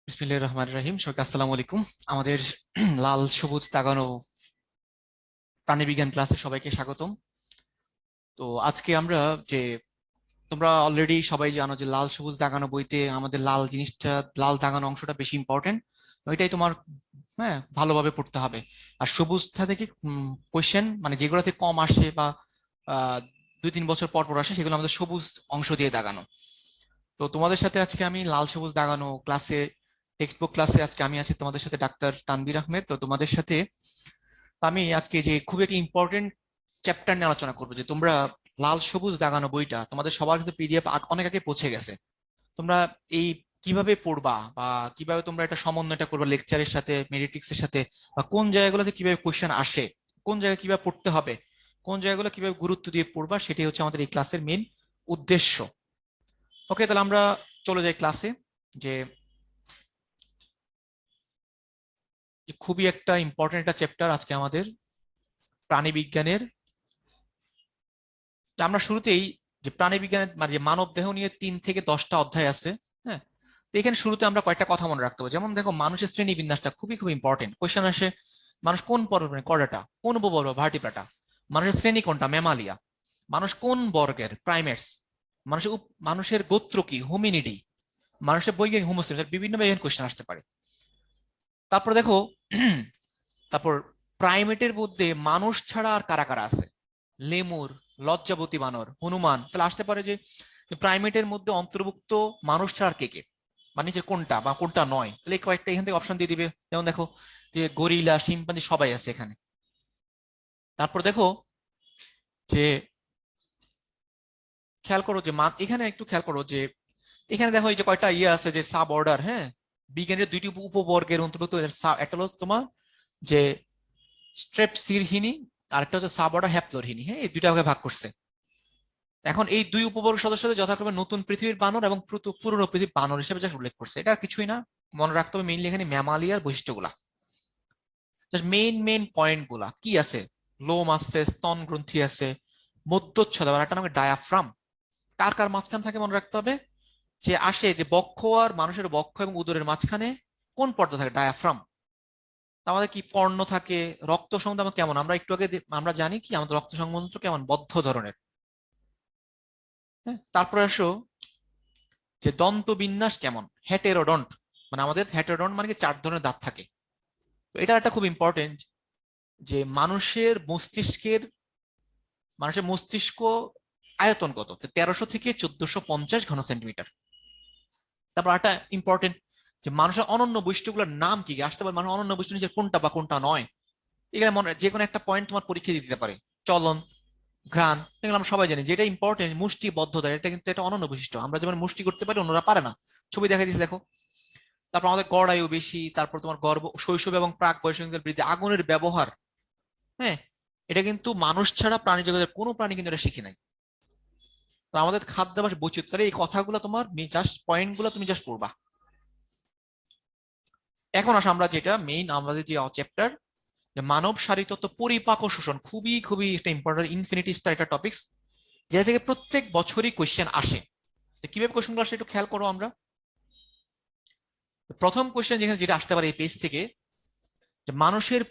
বিসমিল্লাহির রহমানির রহিম। সবাইকে আসসালামু আলাইকুম। আমাদের লাল সবুজ দাগানো প্রাণীবিজ্ঞান ক্লাসে সবাইকে স্বাগতম। তো আজকে আমরা যে তোমরা অলরেডি সবাই জানো যে লাল সবুজ দাগানো বইতে আমাদের লাল জিনিসটা, লাল দাগানো অংশটা বেশি ইম্পর্টেন্ট। ওইটাই তোমার ভালোভাবে পড়তে হবে। আর সবুজটা থেকে কোয়েশ্চেন মানে যেগুলোতে কম আসে বা আহ 2-3 বছর পর পর আসে সেগুলো আমাদের সবুজ অংশ দিয়ে দাগানো। তো তোমাদের সাথে আজকে আমি লাল সবুজ দাগানো ক্লাসে, টেক্সট বুক ক্লাসে আজকে আমি আছি তোমাদের সাথে ডাক্তার তানভীর আহমেদ। তো তোমাদের সাথে আমি আজকে যে খুব একটি ইম্পর্টেন্ট চ্যাপ্টার নিয়ে আলোচনা করবো, যে তোমরা লাল সবুজ দাগানো বইটা তোমাদের সবার কিন্তু পিডিএফ অনেক আগে পৌঁছে গেছে। তোমরা এই কিভাবে পড়বা বা কিভাবে তোমরা এটা সমন্বয়টা করবে লেকচারের সাথে, মেডিটিক্স এর সাথে, বা কোন জায়গাগুলোতে কিভাবে কোশ্চেন আসে, কোন জায়গায় কিভাবে পড়তে হবে, কোন জায়গাগুলো কিভাবে গুরুত্ব দিয়ে পড়বা, সেটাই হচ্ছে আমাদের এই ক্লাসের মেন উদ্দেশ্য। ওকে, তাহলে আমরা চলে যাই ক্লাসে। যে খুবই একটা ইম্পর্টেন্ট একটা চ্যাপ্টার আজকে আমাদের প্রাণী বিজ্ঞানের। আমরা শুরুতেই যে প্রাণী বিজ্ঞানের মানে যে মানব দেহ নিয়ে 3 থেকে 10টা অধ্যায় আছে। হ্যাঁ, তো এখানে শুরুতে আমরা কয়েকটা কথা মনে রাখতে হবে। যেমন দেখো, মানুষের শ্রেণী বিন্যাসটা খুবই খুব ইম্পর্টেন্ট। কোশ্চেন আসে, মানুষ কোন পর্বে, কর্ডাটা কোন উপবর্গ, ভার্টিব্রাটা, মানুষের শ্রেণী কোনটা, ম্যামালিয়া, মানুষ কোন বর্গের, প্রাইমেটস, মানুষের গোত্র কি, হোমিনিডি, মানুষের বৈজ্ঞানিক হোমোসেপিয়েন্স, বিভিন্ন ভাবে কোশ্চেন আসতে পারে। তারপর দেখো, তারপর প্রাইমেটের মধ্যে মানুষ ছাড়া আর কারা কারা আছে, লেমুর, লজ্জাবতী বানর, হনুমান। তাহলে আসতে পারে যে প্রাইমেটের মধ্যে অন্তর্ভুক্ত মানুষ ছাড়া আর কে কে, মানে যে কোনটা বা কোনটা নয়। তাহলে কয়েকটা এখান থেকে অপশন দিয়ে দিবে। যেমন দেখো যে গরিলা, শিম্পাঞ্জি সবাই আছে এখানে। তারপর দেখো যে খেয়াল করো যে এখানে একটু খেয়াল করো যে এখানে দেখো এই যে কয়টা ইয়ে আছে যে সাব অর্ডার। হ্যাঁ, বিজ্ঞানের দুইটি উপবর্গের অন্তর্ভুক্ত। একটা হলো তোমার যে স্ট্রেপসিরহিনী, আরেকটা হচ্ছে সাব অর্ডার হ্যাপ্লোরহিনী। হ্যাঁ, এই দুইটা ভাগে ভাগ করছে। এখন এই দুই উপবর্গ সদস্যদের যথাক্রমে নতুন পৃথিবীর বানর এবং পুরনো পৃথিবীর বানর হিসেবে যা উল্লেখ করছে। এটা কিছুই না, মনে রাখতে হবে মেইনলি এখানে ম্যামালিয়ার বৈশিষ্ট্যগুলা। মেইন মেইন পয়েন্ট গুলা কি আছে, লোম আছে, স্তন গ্রন্থি আছে, মধ্যচ্ছদা আর একটা নাম ডায়াফ্রাম। কার কার মাঝখান থাকে মনে রাখতে হবে, যে আসে যে বক্ষ আর মানুষের বক্ষ এবং উদরের মাঝখানে কোন পর্দা থাকে, ডায়াফ্রাম। আমাদের কি পর্ণ থাকে, রক্ত সংবন্ধ আমরা কেমন, আমরা একটু আগে আমরা জানি কি আমাদের রক্ত সংবন্ধ কেমন, বদ্ধ ধরনের। হ্যাঁ, তারপরে আসো যে দন্ত বিন্যাস কেমন, হেটেরোডন্ট, মানে আমাদের হেটেরোডন্ট মানে কি 4 ধরনের দাঁত থাকে। তো এটা একটা খুব ইম্পর্টেন্ট, যে মানুষের মস্তিষ্ক আয়তন কত, 1300 থেকে 1450 ঘন সেন্টিমিটার। তারপর একটা ইম্পর্টেন্ট, যে মানুষের অনন্য বৈশিষ্ট্যগুলোর নাম কি কি আসতে পারে, মানুষের অনন্য বৈশিষ্ট্য নিজের কোনটা বা কোনটা নয়। এখানে মনে যে কোনো একটা পয়েন্ট তোমার পরীক্ষা দিতে পারে। চলন, ঘ্রাণ, এগুলো আমরা সবাই জানি। যেটা ইম্পর্টেন্ট মুষ্টিবদ্ধতা, এটা কিন্তু একটা অনন্য বৈশিষ্ট্য। আমরা যেমন মুষ্টি করতে পারি, অন্যরা পারে না। ছবি দেখা দিচ্ছে দেখো। তারপর আমাদের গড় আয়ু বেশি, তারপর তোমার শৈশব এবং প্রাক বয়সের বৃদ্ধি, আগুনের ব্যবহার। হ্যাঁ, এটা কিন্তু মানুষ ছাড়া প্রাণী জগতের কোনো প্রাণী কিন্তু এটা শিখে নাই। তো আমাদের খাদ্যাভ্যাস বৈচিত্র্য, এই কথাগুলো তোমার জাস্ট পয়েন্ট গুলো তুমি জাস্ট পড়বা। এখন আসো আমরা যেটা মেইন আমাদের যে চ্যাপ্টার, যে মানব শারীরতত্ত্ব পরিপাক ও শোষণ, খুবই খুবই একটা ইম্পর্টেন্ট ইনফিনিটি স্টার একটা টপিক্স, যেটা থেকে প্রত্যেক বছরই কোয়েশ্চেন আসে। তো কিভাবে কোয়েশ্চেন গুলো আসে একটু খেয়াল করো। আমরা প্রথম কোয়েশ্চেন যেখানে যেটা আসতে পারে এই পেজ থেকে, যে মানুষের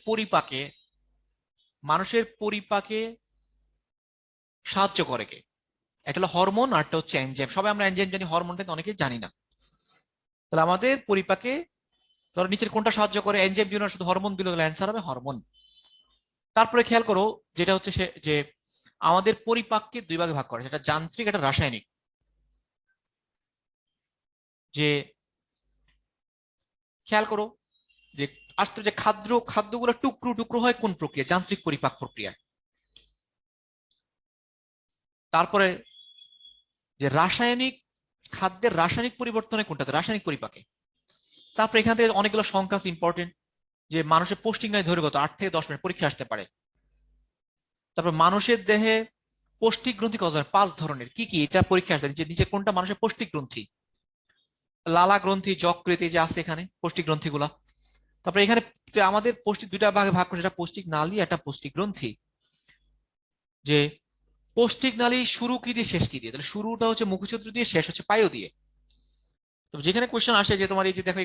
পরিপাকে সাহায্য করে কে। একটা হলো হরমোন, আর একটা হচ্ছে এনজাইম। সবাই আমরা এনজাইম জানি, হরমোনটা অনেকে জানি না। তাহলে আমাদের পরিপাকে ধরো নিচের কোনটা সাহায্য করে, এনজাইম দিল না শুধু হরমোন দিল, তাহলে অ্যান্সার হবে হরমোন। তারপরে খেয়াল করো যেটা হচ্ছে সে যে আমাদের পরিপাককে 2 ভাগে ভাগ করে, সেটা যান্ত্রিক, একটা রাসায়নিক। যে খেয়াল করো যে আসতে যে খাদ্যগুলো টুকরো টুকরো হয় কোন প্রক্রিয়া, যান্ত্রিক পরিপাক প্রক্রিয়া। তারপরে যে খাদ্যের রাসায়নিক পরিবর্তনে কোনটাতে, রাসায়নিক পরিপাকে। তারপরে এখান থেকে অনেকগুলো সংখ্যা ইম্পর্টেন্ট, যে মানুষের পৌষ্টিক নালী দৈর্ঘ্য 8 থেকে 10 মিনিট, পরীক্ষা আসতে পারে। তারপর মানুষের দেহে পৌষ্টিক গ্রন্থি কত ধরনের, 5 ধরনের। কি কি এটা পরীক্ষা আসবে, যে নিচে কোনটা মানুষের পৌষ্টিক গ্রন্থি, লালা গ্রন্থি, যকৃত, যে আছে এখানে পৌষ্টিক গ্রন্থি গুলা। তারপরে এখানে যে আমাদের পৌষ্টিক 2টা ভাগে ভাগ করে, সেটা পৌষ্টিক নালী, একটা পৌষ্টিক গ্রন্থি। যে পৌষ্টিক নালী শুরু কি দিয়ে শেষ কি দিয়ে, তাহলে শুরুটা হচ্ছে মুখচন্দ্র দিয়ে, শেষ হচ্ছে পায়ু দিয়ে। তো যেখানে কোশ্চেন আসে যে তোমার এই যে দেখো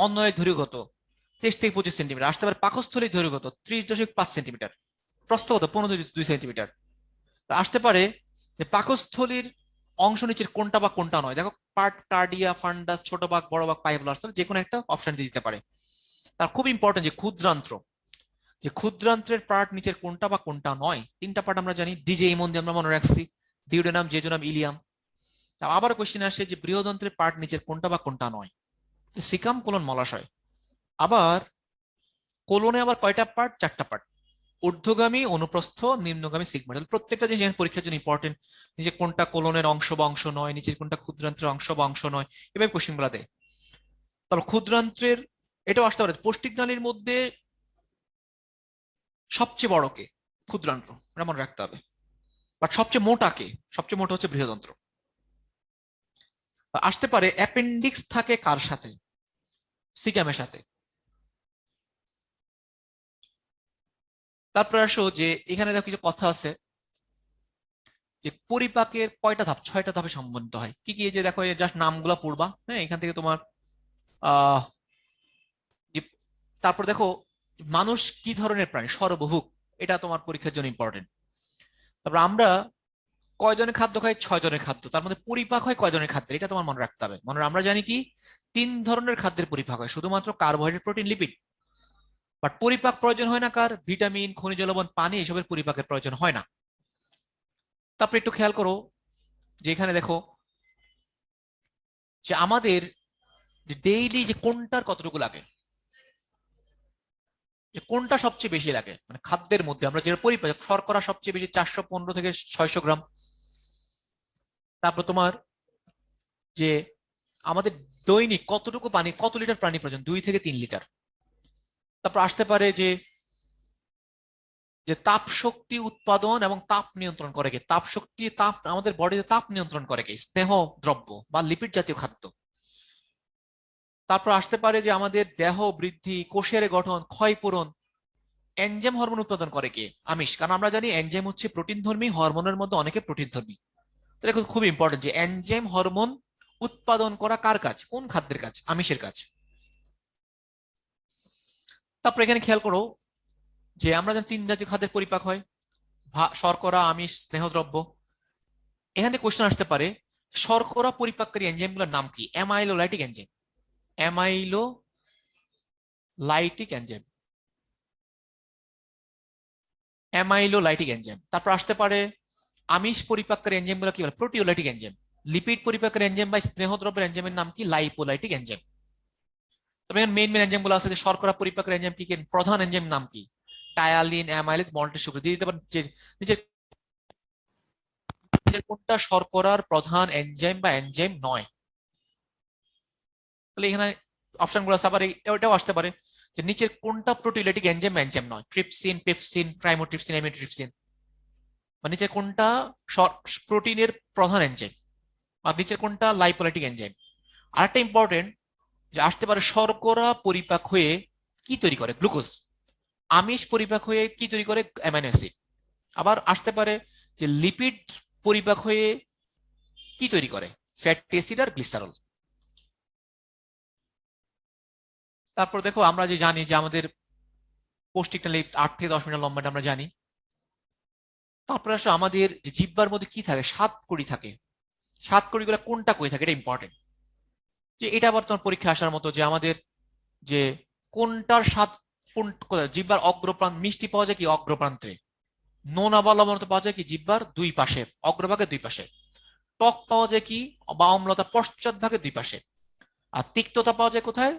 অন্বয়ের দৈর্ঘ্য কত, 23 থেকে 25 সেন্টিমিটার, আসতে পারে পাকস্থলীর দৈর্ঘ্য কত, 30.5 সেন্টিমিটার, প্রস্থ কত, 15.2 সেন্টিমিটার। আসতে পারে যে পাকস্থলীর অংশ নিচের কোনটা বা কোনটা নয়। দেখো পার্ট কার্ডিয়া, ফান্ডাস, ছোট ভাগ, বড় ভাগ, পাইবুলার, যে কোনো একটা অপশন দিয়ে দিতে পারে। তার খুব ইম্পর্টেন্ট যে ক্ষুদ্রান্ত্র, যে ক্ষুদ্রান্ত্রের পার্ট নিচের কোনটা বা কোনটা নয়। তিনটা পার্ট আমরা জানি, ডিজে ইমন দিয়ে আমরা মনে রাখছি, ডিউডেনাম, জেজুনাম, ইলিয়াম। আবার কোশ্চেন আসে যে বৃহদন্ত্রের পার্ট নিচের কোনটা বা কোনটা নয়, সিকাম, কোলন, মলাশয়। আবার কোলনে আবার কয়টা পার্ট, 4টা পার্ট, ঊর্ধ্বগামী, অনুপ্রস্থ, নিম্নগামী, সিগময়েড। প্রত্যেকটা জিনিস পরীক্ষার জন্য ইম্পর্টেন্ট, যে কোনটা কোলনের অংশ বা অংশ নয়, নিচের কোনটা ক্ষুদ্রান্ত্রের অংশ বা অংশ নয়, এভাবে কোশ্চেন গুলা দেয়। তারপর ক্ষুদ্রান্ত্রের এটাও আসতে পারে, পৌষ্টিক নালীর মধ্যে সবচেয়ে বড় কে, ক্ষুদ্রান্ত্র, এটা মনে রাখতে হবে। বাট সবচেয়ে মোটা কে, সবচেয়ে মোটা হচ্ছে বৃহদন্ত্র। আসতে পারে অ্যাপেন্ডিক্স থাকে কার সাথে, সিকামের সাথে। তারপরে আসো যে এখানে দেখো কিছু কথা আছে যে পরিপাকের কয়টা ধাপ, 6টা ধাপে সম্বন্ধিত হয়। কি কি, এই যে দেখো এই জাস্ট নামগুলা পড়বা, হ্যাঁ, এখান থেকে তোমার আহ তারপর দেখো মানুষ কি ধরনের প্রাণী, সর্বভুক, এটা তোমার পরীক্ষার জন্য ইম্পর্টেন্ট। তারপর আমরা কয়জনের খাদ্য খাই, 6 জনের খাদ্য, তার মধ্যে পরিপাক হয় কয়জনের খাদ্য, এটা তোমার মনে রাখতে হবে। আমরা জানি কি 3 ধরনের খাদ্যের পরিপাক হয়, শুধুমাত্র কার্বোহাইড্রেট, প্রোটিন, লিপিড। বাট পরিপাক প্রয়োজন হয় না কার, ভিটামিন, খনিজ লবণ, পানি, এসবের পরিপাকের প্রয়োজন হয় না। তারপর একটু খেয়াল করো যে এখানে দেখো যে আমাদের যে ডেইলি যে কোনটার কতটুকু লাগে, যে কোনটা সবচেয়ে বেশি লাগে, মানে খাদ্যের মধ্যে আমরা যেটা পরিপাক, শর্করা সবচেয়ে বেশি 415 থেকে 600 গ্রাম। তারপর তোমার যে আমাদের দৈনিক কতটুকু পানি, কত লিটার পানি প্রয়োজন, 2 থেকে 3 লিটার। তারপর আসতে পারে যে যে তাপ শক্তি উৎপাদন এবং তাপ নিয়ন্ত্রণ করে কে, তাপ শক্তি, তাপ আমাদের বডিতে তাপ নিয়ন্ত্রণ করে কে, স্নেহ দ্রব্য বা লিপিড জাতীয় খাদ্য। তারপর আসতে পারে যে আমাদের দেহ বৃদ্ধি, কোষের গঠন, ক্ষয়পূরণ, এনজাইম, হরমোন উৎপাদন করে কে, আমিষ। কারণ আমরা জানি এনজাইম হচ্ছে প্রোটিন ধর্মী, হরমোনের মধ্যে অনেকে প্রোটিন ধর্মী। তো এটা খুব ইম্পর্টেন্ট যে এনজাইম, হরমোন উৎপাদন করা কার কাজ, কোন খাদ্যের কাজ, আমিষের কাজ। তারপর এখানে খেয়াল করো যে আমরা জানি 3 জাতীয় খাদ্যের পরিপাক হয়, শর্করা, আমিষ, স্নেহদ্রব্য। এখান থেকে কোশ্চেন আসতে পারে শর্করা পরিপাককারী এনজাইমগুলোর নাম কি, amylolytic enzyme, amylolytic enzyme, amylolytic enzyme. তারপর আসতে পারে আমিষ পরিপাককারী এনজাইমগুলো কি বলে, প্রোটিওলাইটিক এনজাইম। লিপিড পরিপাককারী এনজাইম বা স্নেহদ্রব্যের এনজাইমের নাম কি, লাইপোলাইটিক এনজাইম। তবে এখানে মেইন এনজাইম গুলো আছে, যে শর্করা পরিপাকের এনজাইম কি কি, প্রধান এনজাইম নাম কি, টায়ালিন, অ্যামাইলেজ, মল্টের সুক্রোজ। দিয়ে দিতে পারেন যে নিজের কোনটা শর্করার প্রধান এনজাইম বা এনজাইম নয়। তাহলে এখানে অপশন গুলো আছে। আবার এটাও আসতে পারে যে নিচের কোনটা প্রোটিওলাইটিক এনজাইম বা এনজাইম নয়, ট্রিপসিন, পেপসিন, ট্রাইমোট্রিপসিন, অ্যামিটোট্রিপসিন। বা নিচের কোনটা প্রোটিনের প্রধান এনজাইম, আর নিচের কোনটা লাইপোলাইটিক এনজাইম। আরেকটা ইম্পর্টেন্ট যে আসতে পারে শর্করা পরিপাক হয়ে কি তৈরি করে, গ্লুকোজ। আমিষ পরিপাক হয়ে কি তৈরি করে, অ্যামাইনো অ্যাসিড। আবার আসতে পারে যে লিপিড পরিপাক হয়ে কি তৈরি করে, ফ্যাটি অ্যাসিড আর গ্লিসারল। তারপর দেখো আমরা যে জানি যে আমাদের পৌষ্টিক নালী 8 থেকে 10 মিটার লম্বা, আমরা জানি। তারপরে আসলে আমাদের যে জিহ্বার মধ্যে কি থাকে, 7 কড়ি থাকে। 7 কড়ি গুলো কোনটা কই থাকে, এটা ইম্পর্টেন্ট। যে এটা আবার তোমার পরীক্ষা আসার মতো, যে আমাদের যে কোনটার স্বাদ, কোন জিহ্বার অগ্রপ্রান্ত, মিষ্টি পাওয়া যায় কি অগ্রপ্রান্তে, নোনা বা লবণতা পাওয়া যায় কি জিহ্বার 2 পাশে, অগ্রভাগে 2 পাশে। টক পাওয়া যায় কি বা অম্লতা পশ্চাৎ ভাগে 2 পাশে। আর তিক্ততা পাওয়া যায় কোথায়,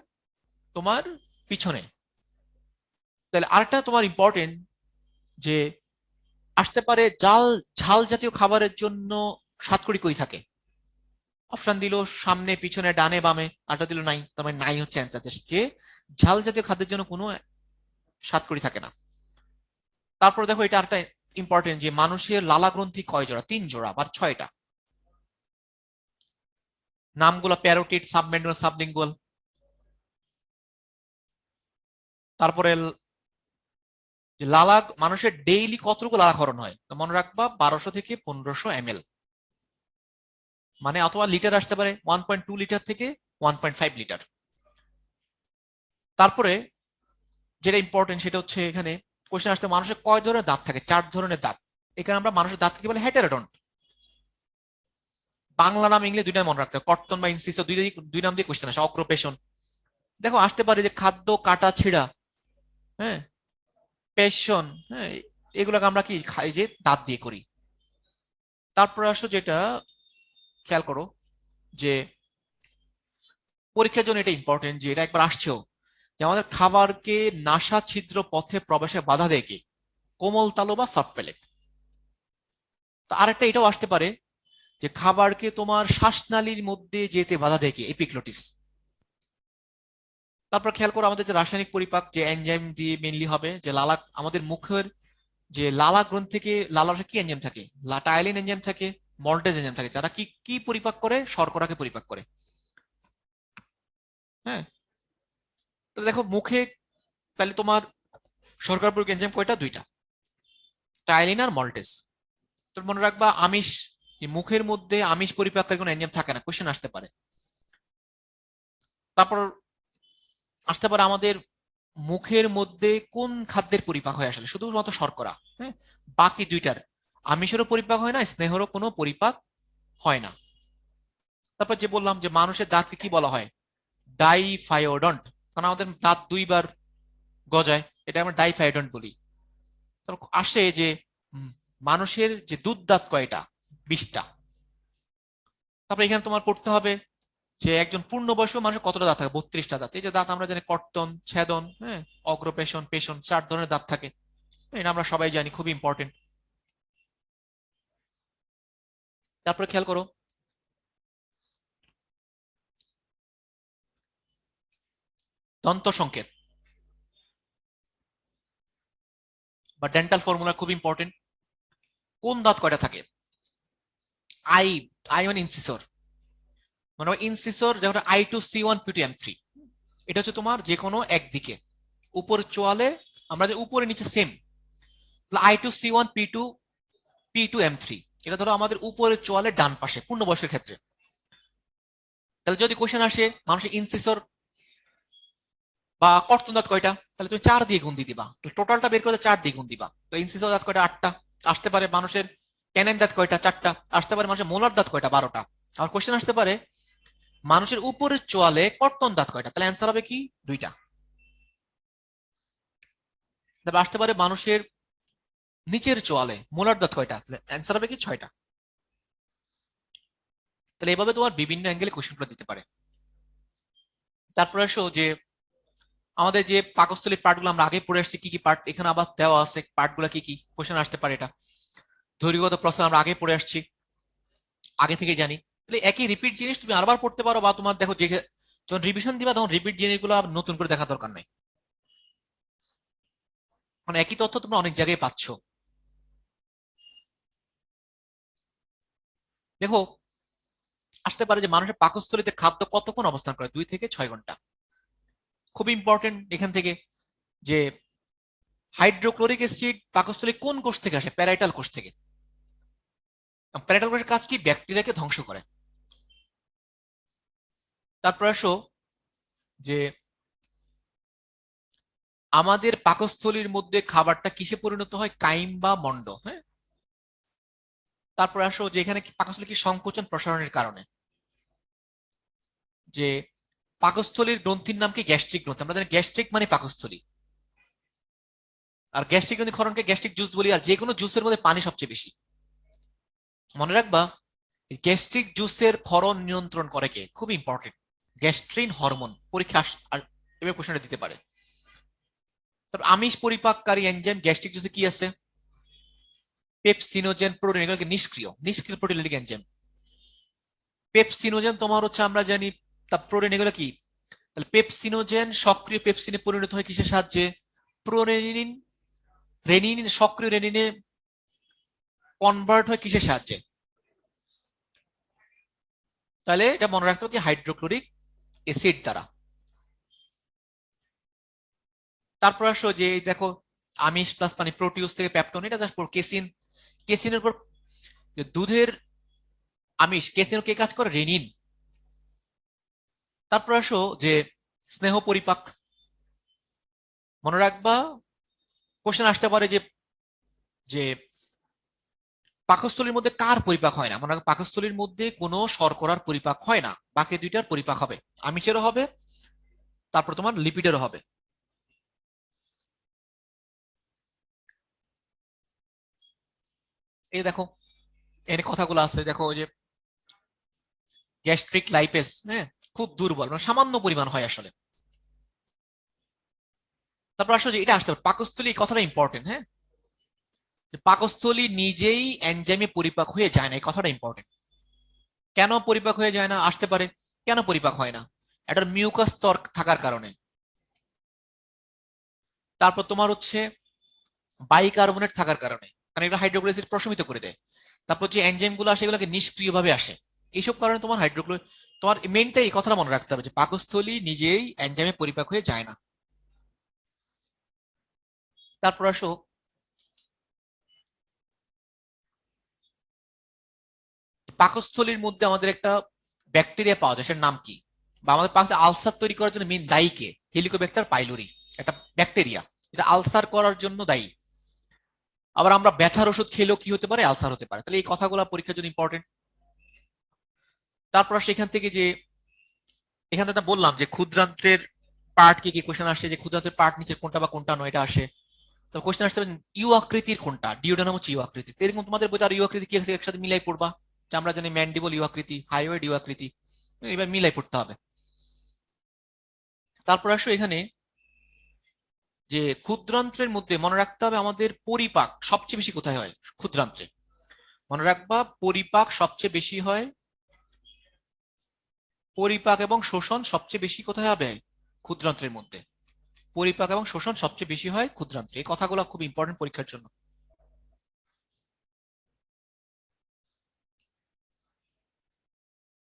তোমার পিছনে। তাহলে আরেকটা তোমার ইম্পর্টেন্ট যে আসতে পারে ঝাল জাতীয় খাবারের জন্য 7 কড়ি কই থাকে। অপশন দিল সামনে, পিছনে, ডানে, বামে, আরটা দিল নাই, তার মানে নাই হচ্ছে অ্যান্সার, যে ঝাল জাতীয় খাদ্যের জন্য কোনো 7 কড়ি থাকে না। তারপর দেখো এটা একটা ইম্পর্টেন্ট যে মানুষের লালা গ্রন্থি কয় জোড়া, 3 জোড়া বা 6টা। নামগুলো প্যারোটিড, সাবমেন্ডুলার, সাবলিঙ্গুয়াল। তারপরে যে লালা, মানুষের ডেইলি কতটুকু লালা ক্ষরণ হয়, তো মনে রাখবা 1200 থেকে 1500 ml। মানে অথবা লিটার আসতে পারে 1.2 লিটার থেকে 1.5 লিটার। তারপরে যেটা ইম্পর্টেন্ট সেটা হচ্ছে এখানে কোশ্চেন আসতে মানুষের কয় ধরনের দাঁত থাকে? 4 ধরনের দাঁত। এখানে আমরা মানুষের দাঁত থেকে বলে হেটেরোডন্ট। বাংলা নাম ইংলিশ দুইটাই মনে রাখতে হবে, কর্তন বা ইনসিসর দুই নাম দিয়ে কোশ্চেন আসে। অক্রোপেশন দেখো আসতে পারে যে খাদ্য কাটা ছিঁড়া, হ্যাঁ, পেশন, হ্যাঁ, এগুলোকে আমরা কি খাই যে দাঁত দিয়ে করি। তারপর আসো যেটা খেয়াল করো যে পরীক্ষার জন্য এটা ইম্পর্টেন্ট, যে এটা একবার আসছেও, যে আমাদের খাবারকে নাসা ছিদ্র পথে প্রবেশে বাধা দেয় কি? কোমল তালু বা সফট প্যালেট। তো আরেকটা এটাও আসতে পারে যে খাবারকে তোমার শ্বাসনালীর মধ্যে যেতে বাধা দেয় কি? এপিগ্লটিস। তারপর খেয়াল করো আমাদের যে রাসায়নিক পরিপাক যে এনজাইম দিয়ে মেনলি হবে, যে লালা, আমাদের মুখের যে লালা গ্রন্থি থেকে লালা রসে কি এনজাইম থাকে? টায়ালিন এনজাইম থাকে, মল্টেজ এনজাইম থাকে, যারা কি কি পরিপাক করে? শর্করাকে পরিপাক করে। হ্যাঁ, তো দেখো মুখে তাহলে তোমার শর্করা পরিপাক এনজাইম কয়টা? দুইটা, টায়ালিন আর মল্টেজ। তো মনে রাখবা আমিষ, মুখের মধ্যে আমিষ পরিপাকের কোনো এনজাইম থাকে না, কোশ্চেন আসতে পারে। তারপর আসতে পারে আমাদের মুখের মধ্যে কোন খাদ্যের পরিপাক হয়? আসলে শুধুমাত্র শর্করা, হ্যাঁ, বাকি দুইটার আমিষেরও পরিপাক হয় না, স্নেহেরও কোনো পরিপাক হয় না। তারপর যে বললাম যে মানুষের দাঁতকে কি বলা হয়? ডাইফায়োডন্ট, কারণ আমাদের দাঁত দুইবার গজায়, এটা আমরা ডাইফায়োডন্ট বলি। তারপর আসে যে মানুষের যে দুধ দাঁত কয়টা? 20টা। তারপর এখানে তোমার করতে হবে যে একজন পূর্ণবয়স্ক মানুষের কতটা দাঁত থাকে? 32টা দাঁত। এই যে দাঁত আমরা জানি কর্তন, ছেদন, হ্যাঁ, অগ্রপেশন, পেশন, 4 ধরনের দাঁত থাকে, এটা আমরা সবাই জানি, খুব ইম্পর্টেন্ট। তারপরে খেয়াল করো দন্ত সংকেত বা ডেন্টাল ফর্মুলা, খুব ইম্পর্টেন্ট। কোন দাঁত কয়টা থাকে? আই, আই মানে ইনসিসর, মানে ইনসিসর যেমন I2C1 P2M3, এটা হচ্ছে তোমার যে কোনো একদিকে উপর চোয়ালে, আমরা যে উপরে নিচে সেম, I2C1 P2M3, এটা ধরো আমাদের উপরের চোয়ালের ডান পাশে পূর্ণবয়স্কের ক্ষেত্রে। তাহলে যদি কোশ্চেন আসে মানুষের ইনসিসর বা কর্তন দাঁত কয়টা, তাহলে তুমি 4 দিয়ে গুণ দিয়ে দিবা, টোটালটা বের করে 4 দিয়ে গুণ দিবা। তো ইনসিসর দাঁত কয়টা? 8টা। আসতে পারে মানুষের ক্যানেন দাঁত কয়টা? 4টা। আসতে পারে মানুষের মোলার দাঁত কয়টা? 12টা। আর কোশ্চেন আসতে পারে মানুষের উপরের চোয়ালে কর্তন দাঁত কয়টা? তাহলে অ্যান্সার হবে কি? 2টা। তারপর আসতে পারে মানুষের নিচের চোয়ালে মোলার দাঁত কয়টা? তাহলে অ্যান্সার হবে কি? 6টা। তাহলে এভাবে তোমার বিভিন্ন অ্যাঙ্গেলে কোশ্চেনগুলো দিতে পারে। তারপরে আসো যে আমাদের যে পাকস্থলীর পার্টগুলো আমরা আগে পড়ে আসছি, কি কি পার্ট এখানে আবার দেওয়া আছে, পার্টগুলো কি কি, কোশ্চেন আসতে পারে এটা। দৈর্ঘ্যগত প্রশ্ন আমরা আগে পড়ে আসছি, আগে থেকে জানি। তাহলে একই রিপিট জিনিস তুমি আরবার পড়তে পারো, বা তোমার দেখো যে যখন রিভিশন দিবা তখন রিপিট জিনিসগুলো নতুন করে দেখা দরকার নাই, মানে একই তথ্য তোমরা অনেক জায়গায় পাচ্ছ। দেখো আসতে পারে যে মানুষের পাকস্থলীতে খাদ্য কতক্ষণ অবস্থান করে? 2 থেকে 6 ঘন্টা। খুব ইম্পর্টেন্ট এখান থেকে যে হাইড্রোক্লোরিক অ্যাসিড পাকস্থলী কোন কোষ থেকে আসে? প্যারাইটাল কোষ থেকে। প্যারাইটাল কোষের কাজ কি? ব্যাকটেরিয়াকে ধ্বংস করে। তারপর আসো যে আমাদের পাকস্থলীর মধ্যে খাবারটা কিসে পরিণত হয়? কাইম বা মন্ড, হ্যাঁ। তারপর আসো যে এখানে পাকস্থলী কি সংকোচন প্রসারণের কারণে, যে পাকস্থলীর গ্রন্থির নাম কি? গ্যাস্ট্রিক গ্রন্থি। আমরা জানি গ্যাস্ট্রিক মানে পাকস্থলী, আর গ্যাস্ট্রিক গ্রন্থি ক্ষরণকে গ্যাস্ট্রিক জুস বলি। আর যে কোনো জুসের মধ্যে পানি সবচেয়ে বেশি। মনে রাখবা গ্যাস্ট্রিক জুসের ক্ষরণ নিয়ন্ত্রণ করে কে? খুব ইম্পর্টেন্ট, গ্যাস্ট্রিন হরমোন। পরীক্ষা আর এভাবে কোশ্চেনটা দিতে পারে। তারপর আমিষ পরিপাককারী এনজাইম গ্যাস্ট্রিক জুসে কি আছে? পেপসিনোজেন, প্রোটিন, এগুলোকে নিষ্ক্রিয় নিষ্ক্রিয় প্রোটিনলিটিক এনজাইম। পেপসিনোজেন তোমার হচ্ছে আমরা জানি, তা প্রোটিন, এগুলো কি? তাহলে পেপসিনোজেন সক্রিয় পেপসিনে পরিণত হয় কিসের সাহায্যে? প্রোরেনিন। রেনিন সক্রিয় রেনিনে কনভার্ট হয় কিসের সাহায্যে? তাহলে এটা মনে রাখতে হবে কি? হাইড্রোক্লোরিক অ্যাসিড দ্বারা। তারপর আসো যে দেখো আমিষ প্লাস পানি, প্রোটিউস থেকে পেপটন, এটা জাস্ট কেসিন। কেসিনের উপর দুধের আমিষ, কেসিনো কে কাজ করে? রেনিন। তারপর আসো যে স্নেহ পরিপাক। মনে রাখবা কোশ্চেন আসতে পারে যে যে পাকস্থলীর মধ্যে কার পরিপাক হয় না? মনে রাখবা পাকস্থলীর মধ্যে কোনো শর্করার পরিপাক হয় না, বাকি দুইটার পরিপাক হবে, আমিষেরও হবে, তারপর তোমার লিপিডেরও হবে। এই দেখো এর কথাগুলো আছে, দেখো ওই যে গ্যাস্ট্রিক লাইপেস, হ্যাঁ, খুব দুর্বল, মানে সামান্য পরিমাণ হয় আসলে। তারপর আসলে যে এটা আসতে পারে পাকস্থলী, এই কথাটা ইম্পর্টেন্ট, হ্যাঁ, যে পাকস্থলী নিজেই এনজাইমে পরিপাক হয়ে যায় না, এই কথাটা ইম্পর্টেন্ট। কেন পরিপাক হয়ে যায় না আসতে পারে, কেন পরিপাক হয় না? এটার মিউকাস স্তর থাকার কারণে। তারপর তোমার হচ্ছে বাইকার্বনেট থাকার কারণে, কারণ এটা হাইড্রোক্লোরিক প্রশমিত করে দেয়। তারপর যে এনজাইম গুলো আসে এগুলোকে নিষ্ক্রিয়ভাবে আসে, এইসব কারণে তোমার হাইড্রোক্লোরিক, তোমার মেনটা এই কথাটা মনে রাখতে হবে যে পাকস্থলী নিজেই এনজাইমে পরিপাক হয়ে যায় না। তারপর আসো পাকস্থলীর মধ্যে আমাদের একটা ব্যাকটেরিয়া পাওয়া যায়, সেটার নাম কি? বা আমাদের পাকস্থলী আলসার তৈরি করার জন্য মেন দায়ী কে? হেলিকোব্যাক্টার পাইলোরি, একটা ব্যাকটেরিয়া যেটা আলসার করার জন্য দায়ী। আবার আমরা ব্যথার ওষুধ খেলেও কি হতে পারে? আলসার হতে পারে। তাহলে এই কথাগুলো পরীক্ষার জন্য ইম্পর্টেন্ট। তারপর সেখান থেকে যে এখানে তো বললাম যে ক্ষুদ্রান্ত্রের পার্ট কি কি, কোশ্চেন আসছে যে ক্ষুদ্রান্ত্রের পার্ট নিচে কোনটা বা কোনটা নয়, এটা আসে। তো কোশ্চেন আসতে পারে ইউ আকৃতির কোনটা, ডিওডানাম হচ্ছে ইউ আকৃতি, এরকম তোমাদের বইতে আর ইউ আকৃতি কি আছে একসাথে মিলাই পড়বা, যে আমরা জানি ম্যান্ডিবল ইউ আকৃতি, হাইওয়েড ইউ আকৃতি, এবার মিলাই পড়তে হবে। তারপর আসো এখানে যে ক্ষুদ্রান্ত্রের মধ্যে মনে রাখতে হবে আমাদের পরিপাক সবচেয়ে বেশি কোথায় হয়? ক্ষুদ্রান্ত্রে। মনে রাখবা পরিপাক সবচেয়ে বেশি হয়, পরিপাক এবং শোষণ সবচেয়ে বেশি কোথায় হবে? ক্ষুদ্রান্ত্রের মধ্যে। পরিপাক এবং শোষণ সবচেয়ে বেশি হয় ক্ষুদ্রান্ত্রে, এই কথাগুলো খুব ইম্পর্টেন্ট পরীক্ষার জন্য।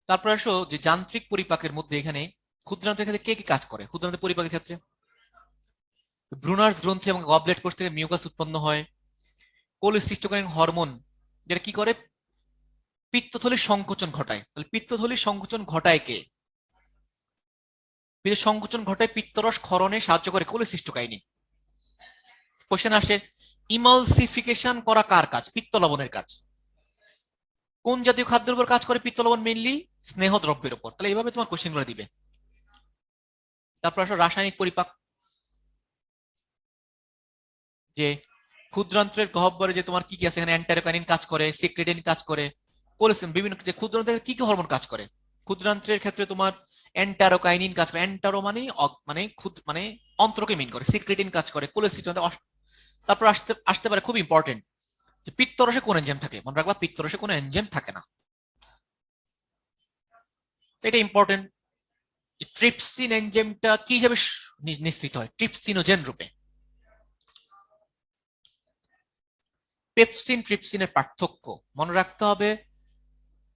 তারপর আসো যে যান্ত্রিক পরিপাকের মধ্যে এখানে ক্ষুদ্রান্তের ক্ষেত্রে কে কি কাজ করে? ক্ষুদ্রান্তের পরিপাকের ক্ষেত্রে ব্রুনার্স গ্রন্থি এবং গবলেট কোষ থেকে মিউকাস উৎপন্ন হয়। কোলেসিস্টোকাইনিন হরমোন যেটা কি করে? পিত্তথলির সংকোচন ঘটায়। তাহলে পিত্তথলির সংকোচন ঘটায় কে? পিত্তের সংকোচন ঘটায় পিত্তরস ক্ষরণে সাহায্য করে কোলেসিস্টোকাইনিন। কোশ্চেন আসে ইমালসিফিকেশন করা কার কাজ? পিত্ত লবণের কাজ। কোন জাতীয় খাদ্যের উপর কাজ করে পিত্ত লবণ? মেইনলি স্নেহ দ্রব্যের উপর। তাহলে এইভাবে তোমার কোশ্চেন গুলো দিবে। তারপর আসো রাসায়নিক পরিপাক, যে ক্ষুদ্রান্ত্রের গহ্বরে যে তোমার কি কি আছে, এখানে অ্যান্টারোকাইনিন কাজ করে, সিক্রেটিন কাজ করে, কোলেসিন, বিভিন্ন যে ক্ষুদ্রান্ত্রের কি কি হরমোন কাজ করে? ক্ষুদ্রান্ত্রের ক্ষেত্রে তোমার অ্যান্টারোকাইনিন কাজ করে, অ্যান্টারো মানে মানে মানে অন্ত্রকে মিন করে, সিক্রেটিন কাজ করে, কোলেসিস্টোন। তারপর আসতে আসতে পারে খুব ইম্পর্টেন্ট যে পিত্তরসে কোন এনজাইম থাকে? মনে রাখবা পিত্তরসে কোনো এনজাইম থাকে না, এটা ইম্পর্টেন্ট। ট্রিপসিন এনজাইমটা কি হিসাবে নিঃসৃত হয়? ট্রিপসিনোজেন রূপে। পেপসিন ট্রিপসিনের পার্থক্য মনে রাখতে হবে।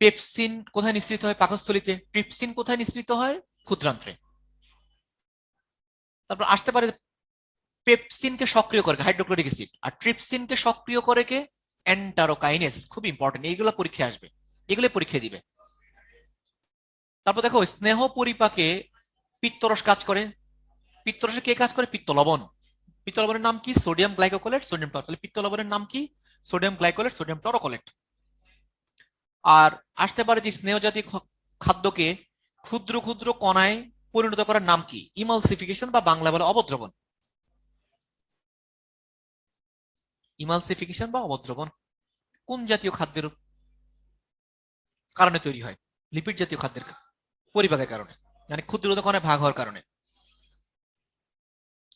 পেপসিন কোথায় নিঃসৃত হয়? পাকস্থলীতে। ট্রিপসিন কোথায় নিঃসৃত হয়? ক্ষুদ্রান্ত্রে। তারপর আসতে পারে পেপসিনকে সক্রিয় করে হাইড্রোক্লোরিক অ্যাসিড, আর ট্রিপসিনকে সক্রিয় করে কে? এন্টারোকাইনেস। খুব ইম্পর্টেন্ট, এইগুলো পরীক্ষায় আসবে, এগুলো পরীক্ষা দিবে। তারপর দেখো স্নেহ পরিপাকে পিত্তরস কাজ করে। পিত্তরসে কে কাজ করে? পিত্ত লবণ। পিত্ত লবণের নাম কি? সোডিয়াম গ্লাইকোকোলেট, সোডিয়াম টর। তাহলে পিত্ত লবণের নাম কি? Sodium glycolate, sodium taurocholate. আর আসতে পারে যে স্নেহ জাতীয় খাদ্যকে ক্ষুদ্র ক্ষুদ্র কণায় পরিণত করার নাম কি? ইমালসিফিকেশন, বা বাংলা বলে অবদ্রবণ। ইমালসিফিকেশন বা অবদ্রবণ কোন জাতীয় খাদ্যের কারণে তৈরি হয়? লিপিড জাতীয় খাদ্যের পরিপাকের কারণে, মানে ক্ষুদ্র কণায় ভাগ হওয়ার কারণে।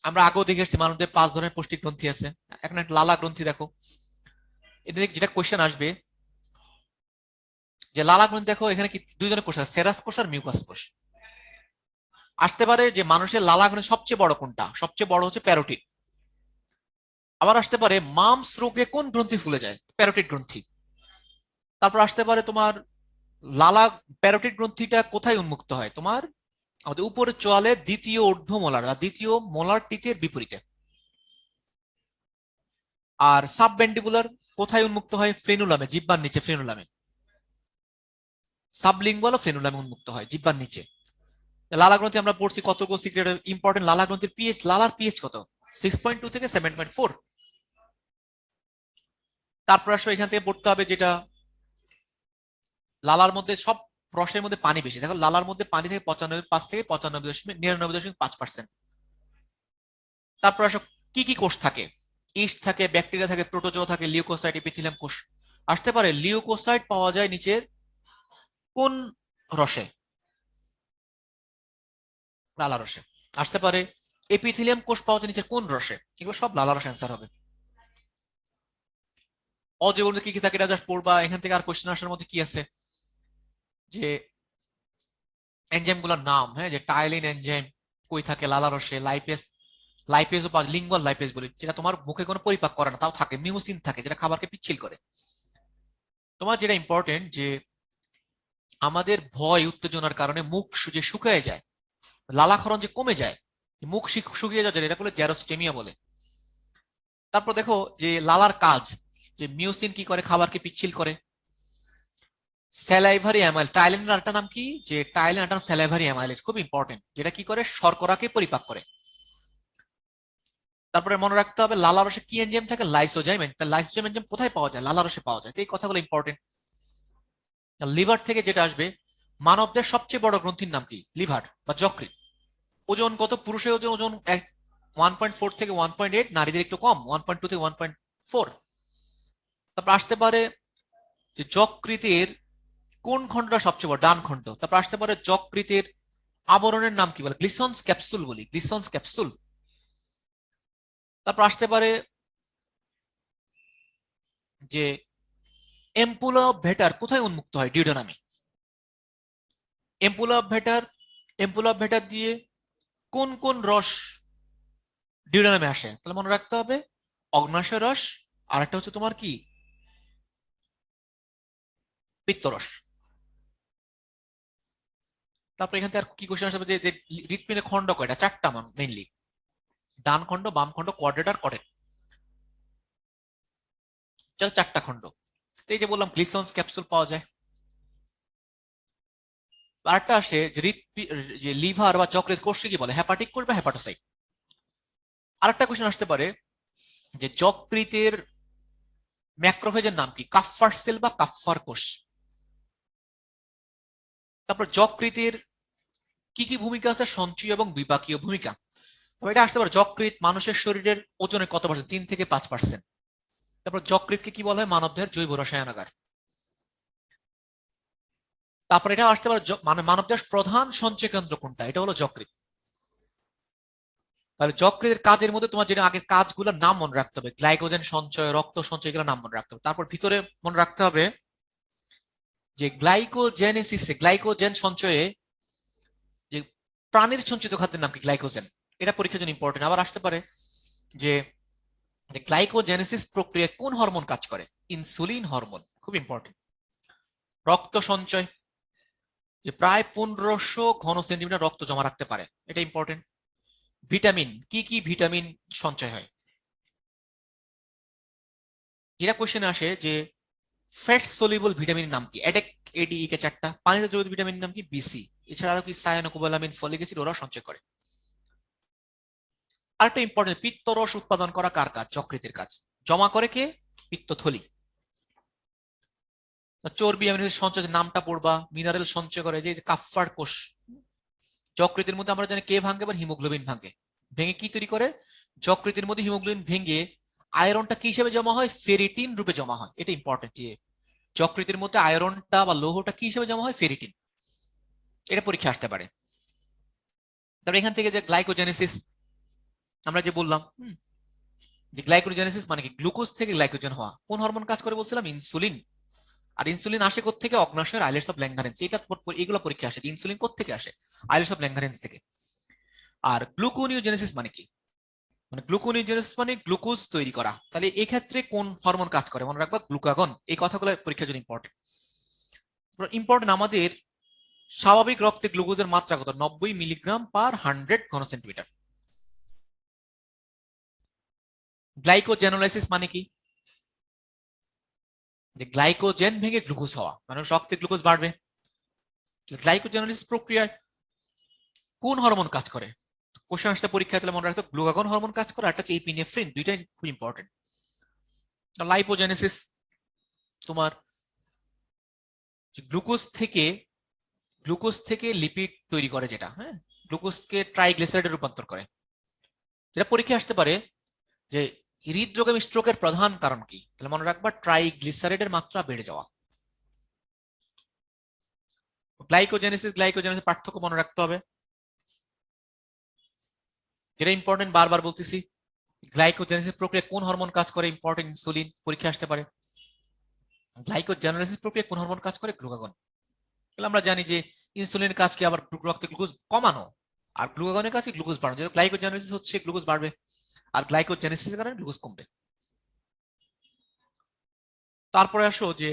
আমরা আগেও দেখে এসেছি মানবদের 5 ধরনের পৌষ্টিক গ্রন্থি আছে। এখন একটা লালা গ্রন্থি দেখো, এদের যেটা কোশ্চেন আসবে যে লালা গ্রন্থি দেখো, এখানে কি 2 ধরনের কোষ আছে, সেরাস কোষ আর মিউকাস কোষ। আসতে পারে যে মানুষের লালা গ্রন্থি সবচেয়ে বড় কোনটা? সবচেয়ে বড় হচ্ছে প্যারোটিড। আবার আসতে পারে মামস রোগে কোন গ্রন্থি ফুলে যায়? প্যারোটিড গ্রন্থি। তারপর আসতে পারে তোমার লালা, প্যারোটিড গ্রন্থিটা কোথায় উন্মুক্ত হয়? তোমার আমাদের উপরের চোয়ালে দ্বিতীয় ঊর্ধ্ব মোলার বা দ্বিতীয় মোলার টিথের বিপরীতে। আর সাবম্যান্ডিবুলার কোথায় উন্মুক্ত হয়? ফ্রেনুলামে, জিহ্বার নিচে ফ্রেনুলামে। সাবলিঙ্গুয়াল ও ফেনুলামে উন্মুক্ত হয় জিহ্বার নিচে। লালা গ্রন্থি আমরা পড়ছি কতগুলো সিক্রেট ইম্পর্টেন্ট। লালা গ্রন্থির পিএইচ, লালার পিএইচ কত? 6.2 থেকে 7.4। তারপর আসলে এখান থেকে পড়তে হবে যেটা লালার মধ্যে সব রসের মধ্যে পানি বেশি। দেখো লালার মধ্যে পানি থেকে 95 থেকে 95.99%। তারপর আসলে কি কি কোষ থাকে? ইস্ট থাকে, ব্যাকটেরিয়া থাকে, প্রোটোজোয়া থাকে, লিউকোসাইট, এপিথেলিয়াম কোষ। আসতে পারে লিউকোসাইট পাওয়া যায় নিচের কোন রসে? লালা রসে। আসতে পারে এপিথেলিয়াম কোষ পাওয়া যায় নিচের কোন রসে? এগুলো সব লালা রস অ্যান্সার হবে। অজৈব কি কি থাকে এটা জাস্ট পড়বা। এখান থেকে আর কোশ্চেন আসার মধ্যে কি আছে যে এনজাইম গুলোর নাম, হ্যাঁ, যে টাইলিন এনজাইম কই থাকে? লালা রসে। লাইপেজ, লাইপেজও পাওয়া, লিঙ্গুয়াল লাইপেজ বলি, যেটা তোমার মুখে কোনো পরিপাক করে না তাও থাকে। মিউসিন থাকে যেটা খাবারকে পিচ্ছিল করে। তোমার যেটা ইম্পর্টেন্ট যে আমাদের ভয় উত্তেজনার কারণে মুখ যে শুকিয়ে যায়, লালাক্ষরণ যে কমে যায়, মুখ শুকিয়ে যায়, এটা বলে জ্যারোস্টেমিয়া বলে। তারপর দেখো যে লালার কাজ, যে মিউসিন কি করে? খাবারকে পিচ্ছিল করে। স্যালাইভারি অ্যামাইল, টাইলিনের আরেকটা নাম কি? যে টাইলিন একটা স্যালাইভারি অ্যামাইলেজ, খুব ইম্পর্টেন্ট, যেটা কি করে? শর্করাকে পরিপাক করে। তারপরে মনে রাখতে হবে লালা রসে কি এনজাইম থাকে? লাইসোজাইম। লাইসোজাইম এনজাইম কোথায় পাওয়া যায়? লালা রসে পাওয়া যায়। এই কথাগুলো ইম্পর্টেন্ট। লিভার থেকে যেটা আসবে, মানবদের সবচেয়ে বড় গ্রন্থির নাম কি? লিভার বা যকৃৎ। ওজন কত? পুরুষের ওজন ওজন 1.4 থেকে 1.8, নারীদের একটু কম, 1.2 থেকে 1.4। তারপর আসতে পারে যে যকৃতের কোন খণ্ডটা সবচেয়ে বড়? ডান খণ্ড। তারপর আসতে পারে যকৃতের আবরণের নাম কি বলে? গ্লিসন্স ক্যাপসুল বলি, গ্লিসন্স ক্যাপসুল। তারপর আসতে পারে যে এম্পুলা অফ ভেটার কোথায় উন্মুক্ত হয়? ডিউডোনামি। এম্পুলা অফ ভেটার, এম্পুলা অফ ভেটার দিয়ে কোন কোন রস ডিউডোনামে আসে? তাহলে মনে রাখতে হবে অগ্ন্যাশয় রস, আর একটা হচ্ছে তোমার কি? পিত্তরস। তারপর এখান থেকে আর কি কোশ্চেন আসবে যে হৃৎপিণ্ডের খণ্ড কয়টা? 4টা মেইনলি, ডান খণ্ড, বাম খণ্ড, কোয়াড্রেট আর কটেট। 4টা খণ্ড। এই যে বললাম গ্লিসন্স ক্যাপসুল পাওয়া যায়। আরেকটা আসে যে লিভার বা যকৃৎ কোষকে কি বলে? হেপাটিক কোষ বা হেপাটোসাইট। আরেকটা কোশ্চেন আসতে পারে যে যকৃতের ম্যাক্রোফেজের নাম কি? কাফফার সেল বা কাফফার কোষ। তারপর যকৃতের কি কি ভূমিকা আছে? সঞ্চয় এবং বিপাকীয় ভূমিকা। তবে এটা আসতে পারে যকৃৎ মানুষের শরীরের ওজনের কত পার্সেন্ট? 3 থেকে 5%। তারপর যকৃৎকে কি বলা হয়? মানবদেহের জৈব রসায়নাগার। তারপর এটা আসতে পারে মানে মানবদেহের প্রধান সঞ্চয় কেন্দ্র কোনটা? এটা হলো যকৃৎ। তাহলে যকৃতের কাজের মধ্যে তোমার যেটা আগে কাজগুলোর নাম মনে রাখতে হবে, গ্লাইকোজেন সঞ্চয়, রক্ত সঞ্চয়, এগুলোর নাম মনে রাখতে হবে। তারপর ভিতরে মনে রাখতে হবে যে গ্লাইকোজেনেসিসে, গ্লাইকোজেন সঞ্চয়ে যে প্রাণীর সঞ্চিত খাদ্যের নাম কি? গ্লাইকোজেন। এটা পরীক্ষার জন্য ইম্পর্টেন্ট। আবার আসতে পারে যে গ্লাইকোজেনেসিস প্রক্রিয়ায় কোন হরমোন কাজ করে? ইনসুলিন হরমোন, খুব ইম্পর্টেন্ট। রক্ত সঞ্চয়, যে প্রায় 1500 ঘন সেন্টিমিটার রক্ত জমা রাখতে পারে, এটা ইম্পর্টেন্ট। ভিটামিন, কি কি ভিটামিন সঞ্চয় হয়? যেটা কোশ্চেন আসে যে ফ্যাট সলিউবল ভিটামিনের নাম কি? এডেক, এডি, কে 4টা। পানিতে দ্রবীভূত ভিটামিনের নাম কি? বিসি। এছাড়া আরো কি সায়ানোকোবালামিন, ফলিক অ্যাসিড, ওরা সঞ্চয় করে। আরেকটা ইম্পর্টেন্ট, পিত্তরস উৎপাদন করা কার কাজ? যকৃতের কাজ। জমা করে কে? পিত্তথলি। চর্বি অ্যামিনো সঞ্চয় নামটা পড়বা। মিনারেল সঞ্চয় করে যে কাফফার কোষ। যকৃতের মধ্যে আমরা জানি কে ভাঙে? এবার হিমোগ্লোবিন ভাঙে। ভেঙে কি তৈরি করে? যকৃতের মধ্যে হিমোগ্লোবিন ভেঙে আয়রনটা কি হিসেবে জমা হয়? ফেরিটিন রূপে জমা হয়। এটা ইম্পর্টেন্ট যে যকৃতের মধ্যে আয়রনটা বা লৌহটা কি হিসেবে জমা হয়? ফেরিটিন। এটা পরীক্ষা আসতে পারে। তারপর এখান থেকে যে গ্লাইকোজেনেসিস আমরা যে বললাম, যে গ্লাইকোজেনেসিস মানে কি? গ্লুকোজ থেকে গ্লাইকোজেন হওয়া। কোন হরমোন কাজ করে বলছিলাম? ইনসুলিন। আর ইনসুলিন আসে থেকে অগ্ন্যাশয়ের আইলেটস অফ ল্যাঙ্গারেন্স। এটা এগুলো পরীক্ষা আসে। ইনসুলিন থেকে আসে? আইলেটস অফ ল্যাঙ্গারেন্স থেকে। আর গ্লুকোনিওজেনেসিস মানে কি? মানে গ্লুকোনিওজেনেসিস মানে গ্লুকোজ তৈরি করা। তাহলে এই ক্ষেত্রে কোন হরমোন কাজ করে? মনে রাখবা গ্লুকাগন। এই কথাগুলো পরীক্ষার জন্য ইম্পর্টেন্ট। ইম্পর্টেন্ট আমাদের স্বাভাবিক রক্তে গ্লুকোজের মাত্রা কত? 90 মিলিগ্রাম পার 100 ঘন সেন্টিমিটার। গ্লাইকোজেনোলাইসিস মানে কি? যে গ্লাইকোজেন ভেঙে গ্লুকোজ হওয়া, মানে রক্তে গ্লুকোজ বাড়বে। গ্লাইকোজেনেসিস প্রক্রিয়ায় কোন হরমোন কাজ করে? কোশ্চেন আসতে পরীক্ষায় তাহলে মনে রাখতো গ্লুকাগন হরমোন কাজ করে, একটা হচ্ছে এপিনেফ্রিন, দুইটাই খুব ইম্পর্টেন্ট। লাইপোজেনেসিস তোমার গ্লুকোজ থেকে লিপিড তৈরি করে, যেটা হ্যাঁ গ্লুকোজকে ট্রাইগ্লিসারাইডে রূপান্তর করে। যেটা পরীক্ষায় আসতে পারে যে হৃদরোগ এবং স্ট্রোকের প্রধান কারণ কি, তাহলে মনে রাখবা ট্রাইগ্লিসারাইডের মাত্রা বেড়ে যাওয়া। গ্লাইকোজেনেসিস পার্থক্য মনে রাখতে হবে, যেটা ইম্পর্টেন্ট, বারবার বলতেছি। গ্লাইকোজেনেসিস প্রক্রিয়া কোন হরমোন কাজ করে? ইম্পর্টেন্ট, ইনসুলিন, পরীক্ষা আসতে পারে। গ্লাইকোজেনেসিস প্রক্রিয়া কোন হরমোন কাজ করে? গ্লুকাগন। তাহলে আমরা জানি যে ইনসুলিনের কাজ কি আবার রক্তে গ্লুকোজ কমানো, আর গ্লুকাগনের কাজ কি গ্লুকোজ বাড়ানো। যেহেতু গ্লাইকোজেনেসিস হচ্ছে গ্লুকোজ বাড়বে, আর গ্লাইকোজেনেসিসের কারণে গ্লুকোজ কমবে। তারপরে আসো যে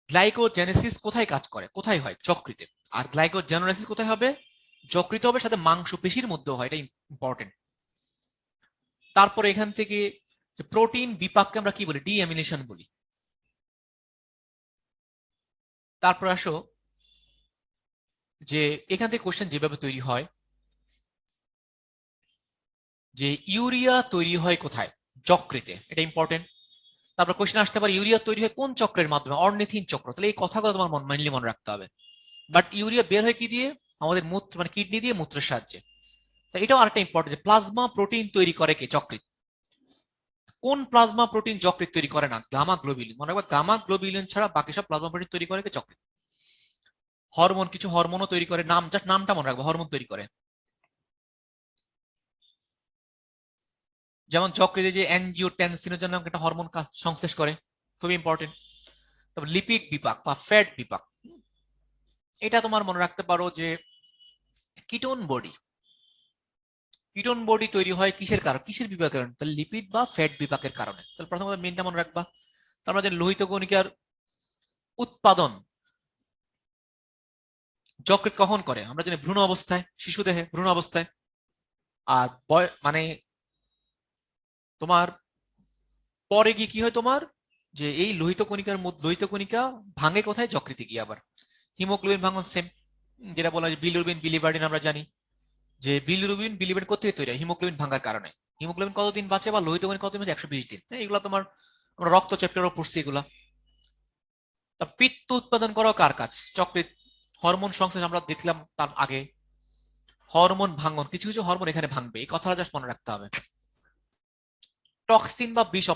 গ্লাইকোজেনেসিস কোথায় কাজ করে, কোথায় হয়? যকৃতে। আর গ্লাইকোজেনোলাইসিস কোথায় হবে? যকৃত হবে, সাথে মাংসপেশির মধ্যেও হয়, এটা ইম্পর্টেন্ট। তারপরে এখান থেকে প্রোটিন বিপাককে আমরা কি বলি? ডিএমিনেশন বলি। তারপর আসো যে এখান থেকে কোশ্চেন যেভাবে তৈরি হয় যে ইউরিয়া তৈরি হয় কোথায়? যকৃতে, এটা ইম্পর্টেন্ট। তারপর কোশ্চেন আসতে পারে ইউরিয়া তৈরি হয় কোন চক্রের মাধ্যমে? অর্নিথিন চক্র। তাহলে এই কথাগুলো তোমার মেইনলি মনে রাখতে হবে। বাট ইউরিয়া বের হয় কি দিয়ে? আমাদের মূত্র মানে কিডনি দিয়ে, মূত্রের সাহায্যে। তাই এটাও আরেকটা ইম্পর্টেন্ট যে প্লাজমা প্রোটিন তৈরি করে কে? যকৃৎ। কোন প্লাজমা প্রোটিন যকৃৎ তৈরি করে না? Gamma globulin. মনে রাখবা গামা গ্লোবিউলিন ছাড়া বাকি সব প্লাজমা প্রোটিন তৈরি করে কে? যকৃৎ। হরমোন, কিছু হরমোনও তৈরি করে, নাম জাস্ট নামটা মনে রাখবো, হরমোন তৈরি করে। যেমন যকৃতে যে অ্যানজিওটেনসিনের জন্য একটা হরমোন সংশ্লেষ করে, খুবই ইম্পর্টেন্ট। তারপর লিপিড বিপাক বা ফ্যাট বিপাক, এটা তোমার মনে রাখতে পারো যে কিটোন বডি। কিটোন বডি তৈরি হয় কিসের কারণে, কিসের বিপাকের কারণে? তাহলে লিপিড বা ফ্যাট বিপাকের কারণে। তাহলে প্রথমত মেনটা মনে রাখবা। আমরা যে লোহিত কণিকার উৎপাদন যকৃৎ কখন করে? আমরা জানি ভ্রূণ অবস্থায়, শিশু দেহে ভ্রূণ অবস্থায়। আর মানে তোমার পরে গিয়ে কি হয় তোমার, যে এই লোহিত কণিকা ভাঙে কোথায়? যকৃতে গিয়ে আবার। হিমোগ্লোবিন ভাঙন সেম, যেটা বলা হয় বিলিরুবিন বিলিভার্ডিন। আমরা জানি যে বিলিরুবিন কোথেকে তৈরি হয়? হিমোগ্লোবিন ভাঙার কারণে। হিমোগ্লোবিন কতদিন বাঁচে বা লোহিত কণিকা কতদিন বাঁচে? 120 দিন। এগুলো তোমার আমরা রক্ত চ্যাপ্টারও পড়ছি এগুলা। তার পিত্ত উৎপাদন করাও কার কাজ? যকৃৎ। হরমোন সংশ্লেষ আমরা দেখলাম তার আগে। হরমোন ভাঙন, কিছু কিছু হরমোন এখানে ভাঙবে, এই কথাটা জাস্ট মনে রাখতে হবে। টক্সিন বা বিষ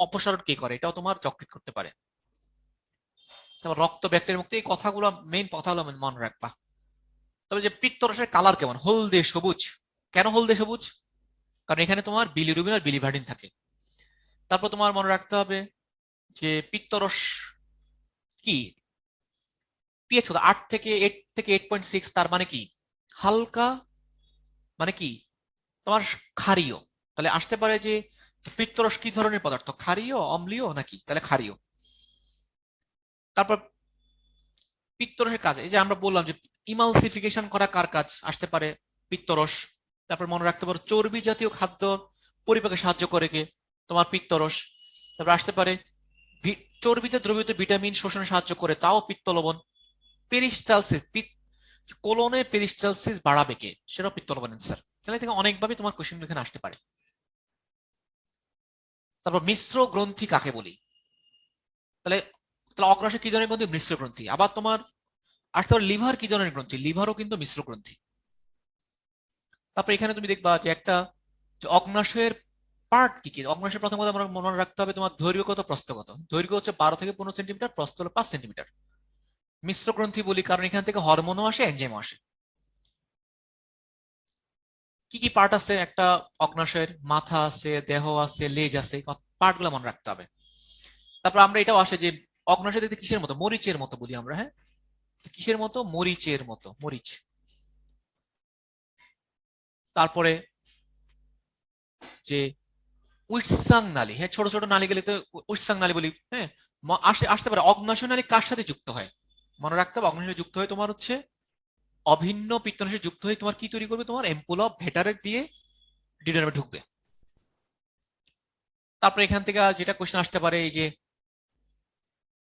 অপসারণ কে করে? এটাও তোমার যকৃৎ করতে পারে। তারপর রক্ত ব্যাকটেরিয়া মুক্তি, এই কথাগুলো মেইন কথাগুলো মনে রাখবা। তবে যে পিত্তরসের কালার কেমন? হলদে সবুজ। কেন হলদে সবুজ? কারণ এখানে তোমার বিলিরুবিন আর বিলিভার্ডিন থাকে। তারপর তোমার মনে রাখতে হবে যে পিত্তরস কি পিএইচ কত? 8 থেকে 8.6। তার মানে কি? হালকা, মানে কি তোমার ক্ষারীয়। তাহলে আসতে পারে যে পিত্তরস কি ধরনের পদার্থ? ক্ষারীয়, অম্লীয় নাকি? তাহলে ক্ষারীয়। তারপর পিত্তরসের কাজ, এই যে আমরা বললাম যে ইমালসিফিকেশন করা কার কাজ? আসতে পারে পিত্তরস। তারপর মনে রাখতে পারো চর্বি জাতীয় খাদ্য পরিপাকে সাহায্য করে কে? তোমার পিত্তরস। তারপর আসতে পারে চর্বিতে দ্রবীভূত ভিটামিন শোষণে সাহায্য করে, তাও পিত্ত লবণ। পেরিস্টালসিস, কোলনে পেরিস্টালসিস বাড়াবে কে? সেটাও পিত্ত লবণ অ্যান্সার। তাহলে থেকে অনেকভাবে তোমার কোশ্চেন এখানে আসতে পারে। তারপর মিশ্র গ্রন্থি কাকে বলি? তাহলে তাহলে অগ্নাশয় কি ধরনের গ্রন্থি? মিশ্র গ্রন্থি। আবার তোমার আর তোমার লিভার কি ধরনের গ্রন্থি? লিভারও কিন্তু মিশ্র গ্রন্থি। তারপর এখানে তুমি দেখবা যে একটা যে অগ্নাশয়ের পার্ট কি কি? অগ্নাশয়ের প্রথম কথা আমরা মনে রাখতে হবে তোমার দৈর্ঘ্যগত প্রস্থগত। দৈর্ঘ্য হচ্ছে 12 থেকে 15 সেন্টিমিটার, প্রস্থ হলো 5 সেন্টিমিটার। মিশ্র গ্রন্থি বলি কারণ এখান থেকে হরমোনও আসে, এনজাইমও আসে। কি কি পার্ট আছে একটা অগ্নাশয়ের? মাথা আছে, দেহ আছে, লেজ আছে, পার্ট গুলো মনে রাখতে হবে। তারপর আমরা এটাও আসে যে অগ্নাশয় দেখতে কিসের মতো? মরিচের মতো বলি আমরা, হ্যাঁ। কিসের মতো? মরিচের মতো, মরিচ। তারপরে যে উৎসাং নালী, হ্যাঁ, ছোট ছোট নালী গেলে তো উৎসাং নালী বলি, হ্যাঁ। আসতে পারে অগ্নাশয় নালী কার সাথে যুক্ত হয়? মনে রাখতে হবে অগ্নাশয় যুক্ত হয় তোমার হচ্ছে অভিন্ন পিত্তনাশয় যুক্ত হয়ে তোমার কি তৈরি করবে? তোমার এম্পুল অফ ভেটারের দিয়ে ডিউওডেনামে ঢুকবে। তারপরে এখান থেকে যেটা কোশ্চেন আসতে পারে এই যে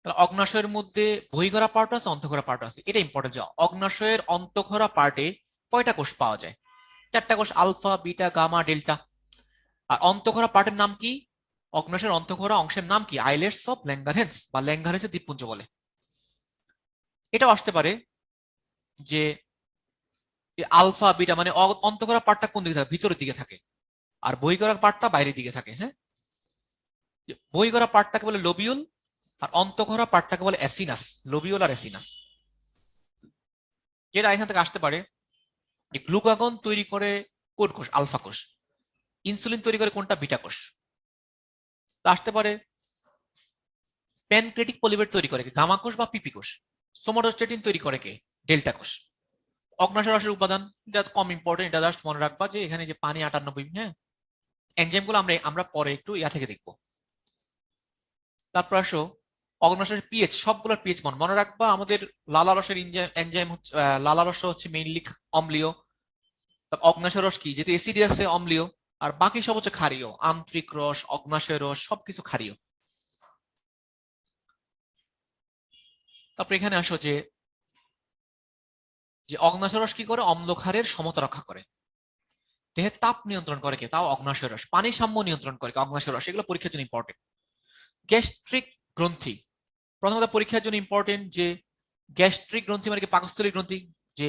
তাহলে অগ্নাশয়ের মধ্যে বহিঃঘরা পার্ট আছে, অন্তঃঘরা পার্ট আছে। এটা ইম্পর্টেন্ট যে অগ্নাশয়ের অন্তঃঘরা পার্টে কয়টা কোষ পাওয়া যায়? 4টা কোষ, আলফা, বিটা, গামা, ডেল্টা। আর অন্তঃঘরা পার্টের নাম কি? অগ্নাশয়ের অন্তঃঘরা অংশের নাম কি? আইলেটস অফ ল্যাঙ্গারহ্যান্স বা ল্যাঙ্গারহ্যান্সের দ্বীপপুঞ্জ বলে। এটাও আসতে পারে যে আলফা বিটা মানে অন্তঃঘরা পার্টটা কোন দিকে থাকে? ভিতরের দিকে থাকে, আর বহিঃঘরা পার্টটা বাইরের দিকে থাকে। হ্যাঁ, বহিঃঘরা পার্টটাকে বলে লোবিউল, আর অন্তঃঘরা পার্টটাকে বলে অ্যাসিনাস। লোবিউল আর অ্যাসিনাস। যেটা এখান থেকে আসতে পারে যে গ্লুকাগন তৈরি করে কোন কোষ? আলফা কোষ। ইনসুলিন তৈরি করে কোনটা? বিটা কোষ। তা আসতে পারে প্যানক্রেটিক পলিমের তৈরি করে কি? গামা কোষ বা পিপি কোষ। সোমাটোস্ট্যাটিন তৈরি করে কে? ডেল্টা কোষ। অগ্নাশয় রসের উপাদান, এটা কম ইম্পর্টেন্ট, এটা জাস্ট মনে রাখবা যে এখানে যে পানি 98। হ্যাঁ, এনজাইম গুলো আমরা পরে একটু ইয়া থেকে দেখবো। তারপর আসো অগ্নাশয়ের পিএইচ, সবগুলোর পিএইচ মনে রাখবা। আমাদের লালারসের এনজাইম হচ্ছে লালারস হচ্ছে মেইনলি অম্লীয়। অগ্নাশয় রস কি? যেহেতু এসিড আছে, অম্লীয়। আর বাকি সব হচ্ছে ক্ষারীয়। আন্ত্রিক রস, অগ্নাশয় রস সবকিছু ক্ষারীয়। তারপর এখানে আসো যে যে অগ্নাশয় রস কি করে? অম্লক্ষারের সমতা রক্ষা করে। দেহের তাপ নিয়ন্ত্রণ করে কে? তাও অগ্নাশয় রস। পানি সাম্য নিয়ন্ত্রণ করে কে? অগ্নাশয় রস। এগুলো পরীক্ষার জন্য ইম্পর্টেন্ট। গ্যাস্ট্রিক গ্রন্থি, প্রথমত পরীক্ষার জন্য ইম্পর্টেন্ট যে গ্যাস্ট্রিক গ্রন্থি মানে কি? পাকস্থলী গ্রন্থি। যে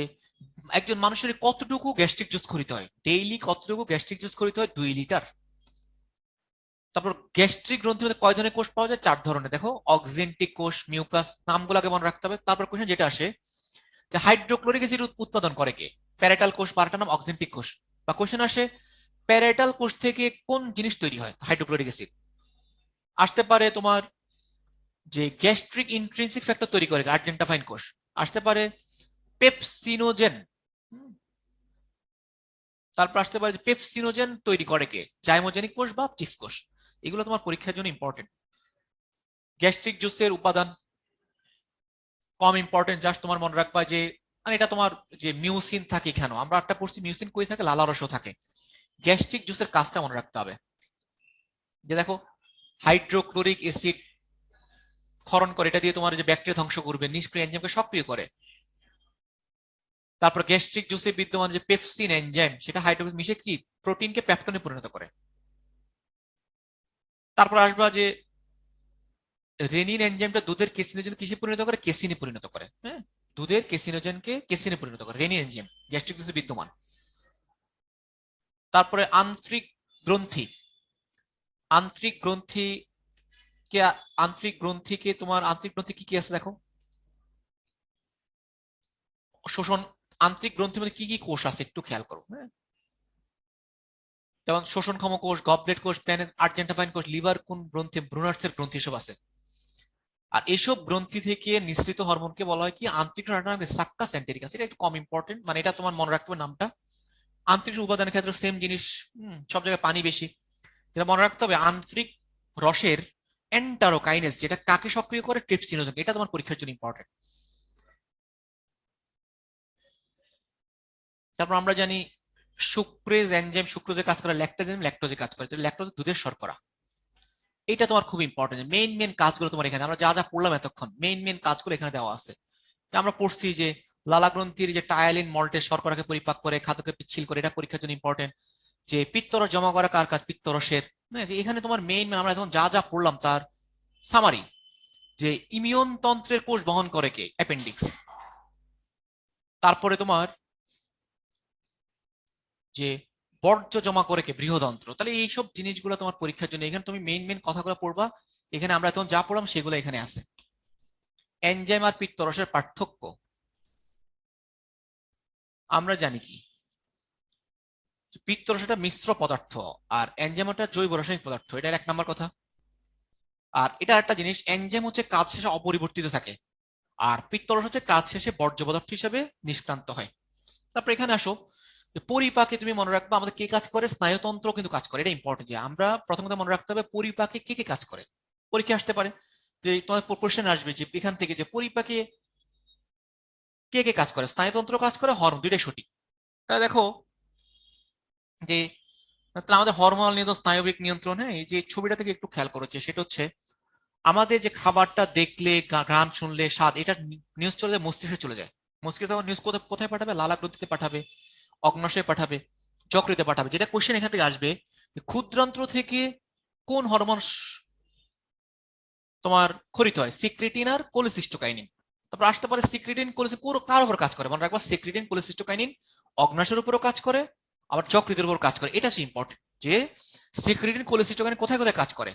একজন মানুষের কতটুকু গ্যাস্ট্রিক জুস খরিতে হয়, ডেইলি কতটুকু গ্যাস্ট্রিক জুস খরিতে হয়? 2 লিটার। তারপর গ্যাস্ট্রিক গ্রন্থির মধ্যে কয় ধরনের কোষ পাওয়া যায়? 4 ধরনের। দেখো, অক্সেন্টিক কোষ, মিউকাস, নামগুলো আগে মনে রাখতে হবে। তারপর কোশ্চেন যেটা আসে যে হাইড্রোক্লোরিক অ্যাসিড উৎপাদন করে কে? প্যারাটাল কোষ, বারটা নাম অক্সেন্টিক কোষ। বা কোশ্চেন আসে প্যারাটাল কোষ থেকে কোন জিনিস তৈরি হয়? Hydrochloric acid. আসতে পারে তোমার যে গ্যাস্ট্রিক ইন্ট্রিনসিক ফ্যাক্টর তৈরি করে আর্জেন্টাফাইন কোষ। আসতে পারে পেপসিনোজেন। তারপর আসতে পারে যে পেপসিনোজেন তৈরি করে কে? জাইমোজেনিক কোষ বা চিফ কোষ। এগুলো তোমার পরীক্ষার জন্য ইম্পর্টেন্ট। গ্যাস্ট্রিক জুসের উপাদান কম ইম্পর্টেন্ট, জাস্ট তোমার মনে রাখবা যে মানে এটা তোমার যে মিউসিন থাকে এখানে, আমরা একটা পড়ছি মিউসিন কই থাকে? লালারসও থাকে। গ্যাস্ট্রিক জুসের কাজটা মনে রাখতে হবে যে দেখো হাইড্রোক্লোরিক অ্যাসিড ক্ষরণ করে, এটা দিয়ে তোমার যে ব্যাকটেরিয়া ধ্বংস করবে, নিষ্ক্রিয় এনজাইমকে সক্রিয় করে। তারপর গ্যাস্ট্রিক জুসে বিদ্যমান যে পেপসিন এনজাইম, সেটা হাইড্রোক্লোরিক মিশে কি প্রোটিনকে পেপটনে পরিণত করে। তারপর আসবা যে রেনিন এনজাইমটা দুধের কেসিনোজেন কিসে পরিণত করে? কেসিনে পরিণত করে। হ্যাঁ, দুধের কেসিনোজেনকে কেসিনে পরিণত করে রেনিন এনজাইম, গ্যাস্ট্রিক জুসে বিদ্যমান। তারপরে আন্ত্রিক গ্রন্থি, আন্ত্রিক গ্রন্থি কে আন্ত্রিক গ্রন্থিকে তোমার আন্ত্রিক গ্রন্থি কি কি আছে দেখো? শোষণ, আন্ত্রিক গ্রন্থির মধ্যে কি কি কোষ আছে একটু খেয়াল করো। হ্যাঁ, যেমন শোষণক্ষম কোষ, গবলেট কোষ, আর্জেন্টাফাইন কোষ, লিভার কোন গ্রন্থি, ব্রুনার্সের গ্রন্থি সব আছে। আর এসব গ্রন্থি থেকে নিঃসৃত হরমোনকে বলা হয় কি? আন্ত্রিক সাক্কাস সেন্টেরিকাস। এটা একটু কম ইম্পর্টেন্ট, মানে এটা তোমার মনে রাখতে হবে নামটা। আন্তরিক উপাদানের ক্ষেত্রে সেম জিনিস। সব জায়গায় পানি বেশি। এটা মনে রাখতে হবে আন্তরিক রসের এন্টারোকাইনেস, যেটা কাকে সক্রিয় করে? ট্রিপসিনোজেন। এটা তোমার পরীক্ষার জন্য ইম্পর্টেন্ট। তারপর আমরা জানি সুক্রেজ এনজাইম সুক্রোজে কাজ করে, ল্যাকটেজ এনজাইম ল্যাকটোজে কাজ করে। ল্যাকটোজ দুধের শর্করা। এটা তোমার খুব ইম্পর্টেন্ট। মেইন কাজগুলো তোমার এখানে আমরা যা যা পড়লাম এতক্ষণ, মেইন কাজগুলো এখানে দেওয়া আছে। আমরা পড়ছি যে লালা গ্রন্থির যে টায়ালিন মল্টের শর্করাকে পরিপাক করে খাদ্যকে পিচ্ছিল করে, এটা পরীক্ষার জন্য ইম্পর্টেন্ট। যে পিত্তরস জমা করা কার কাজ? পিত্তরসের। হ্যাঁ, যে এখানে তোমার মেইন আমরা এখন যা যা পড়লাম তার সামারি, যে ইমিউন তন্ত্রের কোষ বহন করে কে? অ্যাপেন্ডিক্স। তারপরে তোমার যে বর্জ্য জমা করে কে? বৃহদন্ত্র। তাহলে এইসব জিনিসগুলো তোমার পরীক্ষার জন্য এখানে তুমি মেইন কথাগুলো পড়বা। এখানে আমরা এখন যা পড়লাম সেগুলো এখানে আছে। এনজাইম আর পিত্তরসের পার্থক্য আমরা জানি কি? পিত্তরস একটা মিশ্র পদার্থ, আর এনজাইম একটা জৈব রাসায়নিক পদার্থ। এটা 1 নম্বর কথা। আর এটা একটা জিনিস, এনজাইম হচ্ছে কাজ শেষে অপরিবর্তিত থাকে, আর পিত্তরস হচ্ছে কাজ শেষে বর্জ্য পদার্থ হিসেবে নিষ্ক্রান্ত হয়। তারপর এখানে আসো, পরিপাকে তুমি মনে রাখবা আমাদের কে কাজ করে? স্নায়ুতন্ত্র কিন্তু কাজ করে। এটা ইম্পর্টেন্ট যে আমরা প্রথমত মনে রাখতে হবে পরিপাকে কে কে কাজ করে। পরীক্ষা আসতে পারে যে তোমার কোশ্চেন আসবে যে এখান থেকে যে পরিপাকে কে কে কাজ করে? স্নায়ুতন্ত্র কাজ করে, হরমোন, দুইটাই সঠিক। তাহলে দেখো যে তাহলে আমাদের হরমোনাল নিয়ন্ত্রণ, স্নায়বিক নিয়ন্ত্রণ। হ্যাঁ, এই যে ছবিটা থেকে একটু খেয়াল করেছে, সেটা হচ্ছে আমাদের যে খাবারটা দেখলে ঘ্রাণ শুনলে স্বাদ, এটা নিউজ চলে যায় মস্তিষ্কে চলে যায়। মস্তিষ্ক তখন নিউজ কোথায় কোথায় পাঠাবে? লালাগ্রন্থিতে পাঠাবে, অগ্ন্যাশয়ে পাঠাবে, যকৃতে পাঠাবে। যেটা কোশ্চেন এখান থেকে আসবে, ক্ষুদ্রান্ত্র থেকে কোন হরমোন তোমার খরিত হয়? সিক্রেটিন আর কোলেসিস্টোকাইনিন। তারপর আসতে পারে সিক্রেটিন পুরো কার উপর কাজ করে? মনে রাখবা, সিক্রেটিন কোলেসিস্টোকাইনিন অগ্ন্যাশয়ের উপরও কাজ করে, আবার যকৃতের উপর কাজ করে। এটা হচ্ছে ইম্পর্টেন্ট, যে সিক্রেটিন কোলেসিস্টোকাইনিন কোথায় কোথায় কাজ করে?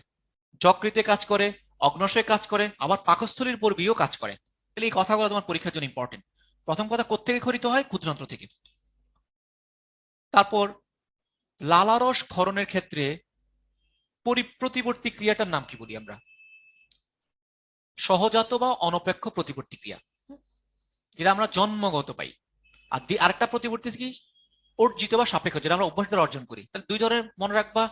যকৃতে কাজ করে, অগ্ন্যাশয়ে কাজ করে, আবার পাকস্থলীর উপর গিয়েও কাজ করে। তাহলে এই কথাগুলো তোমার পরীক্ষার জন্য ইম্পর্টেন্ট। প্রথম কথা, কোত্থেকে খরিত হয়? ক্ষুদ্রান্ত্র থেকে। তারপর লালারস ক্ষরণের ক্ষেত্রে প্রতিবর্তী ক্রিয়াটার নাম কি বলি আমরা? সহজাত বা অনপেক্ষ প্রতিবর্তী ক্রিয়া, যেটা আমরা জন্মগত পাই। আর আরেকটা প্রতিবর্তী কি? অর্জিত বা সাপেক্ষ, যেটা আমরা অভ্যাস দ্বারা অর্জন করি। তাহলে দুই ধরনের মনে রাখবা,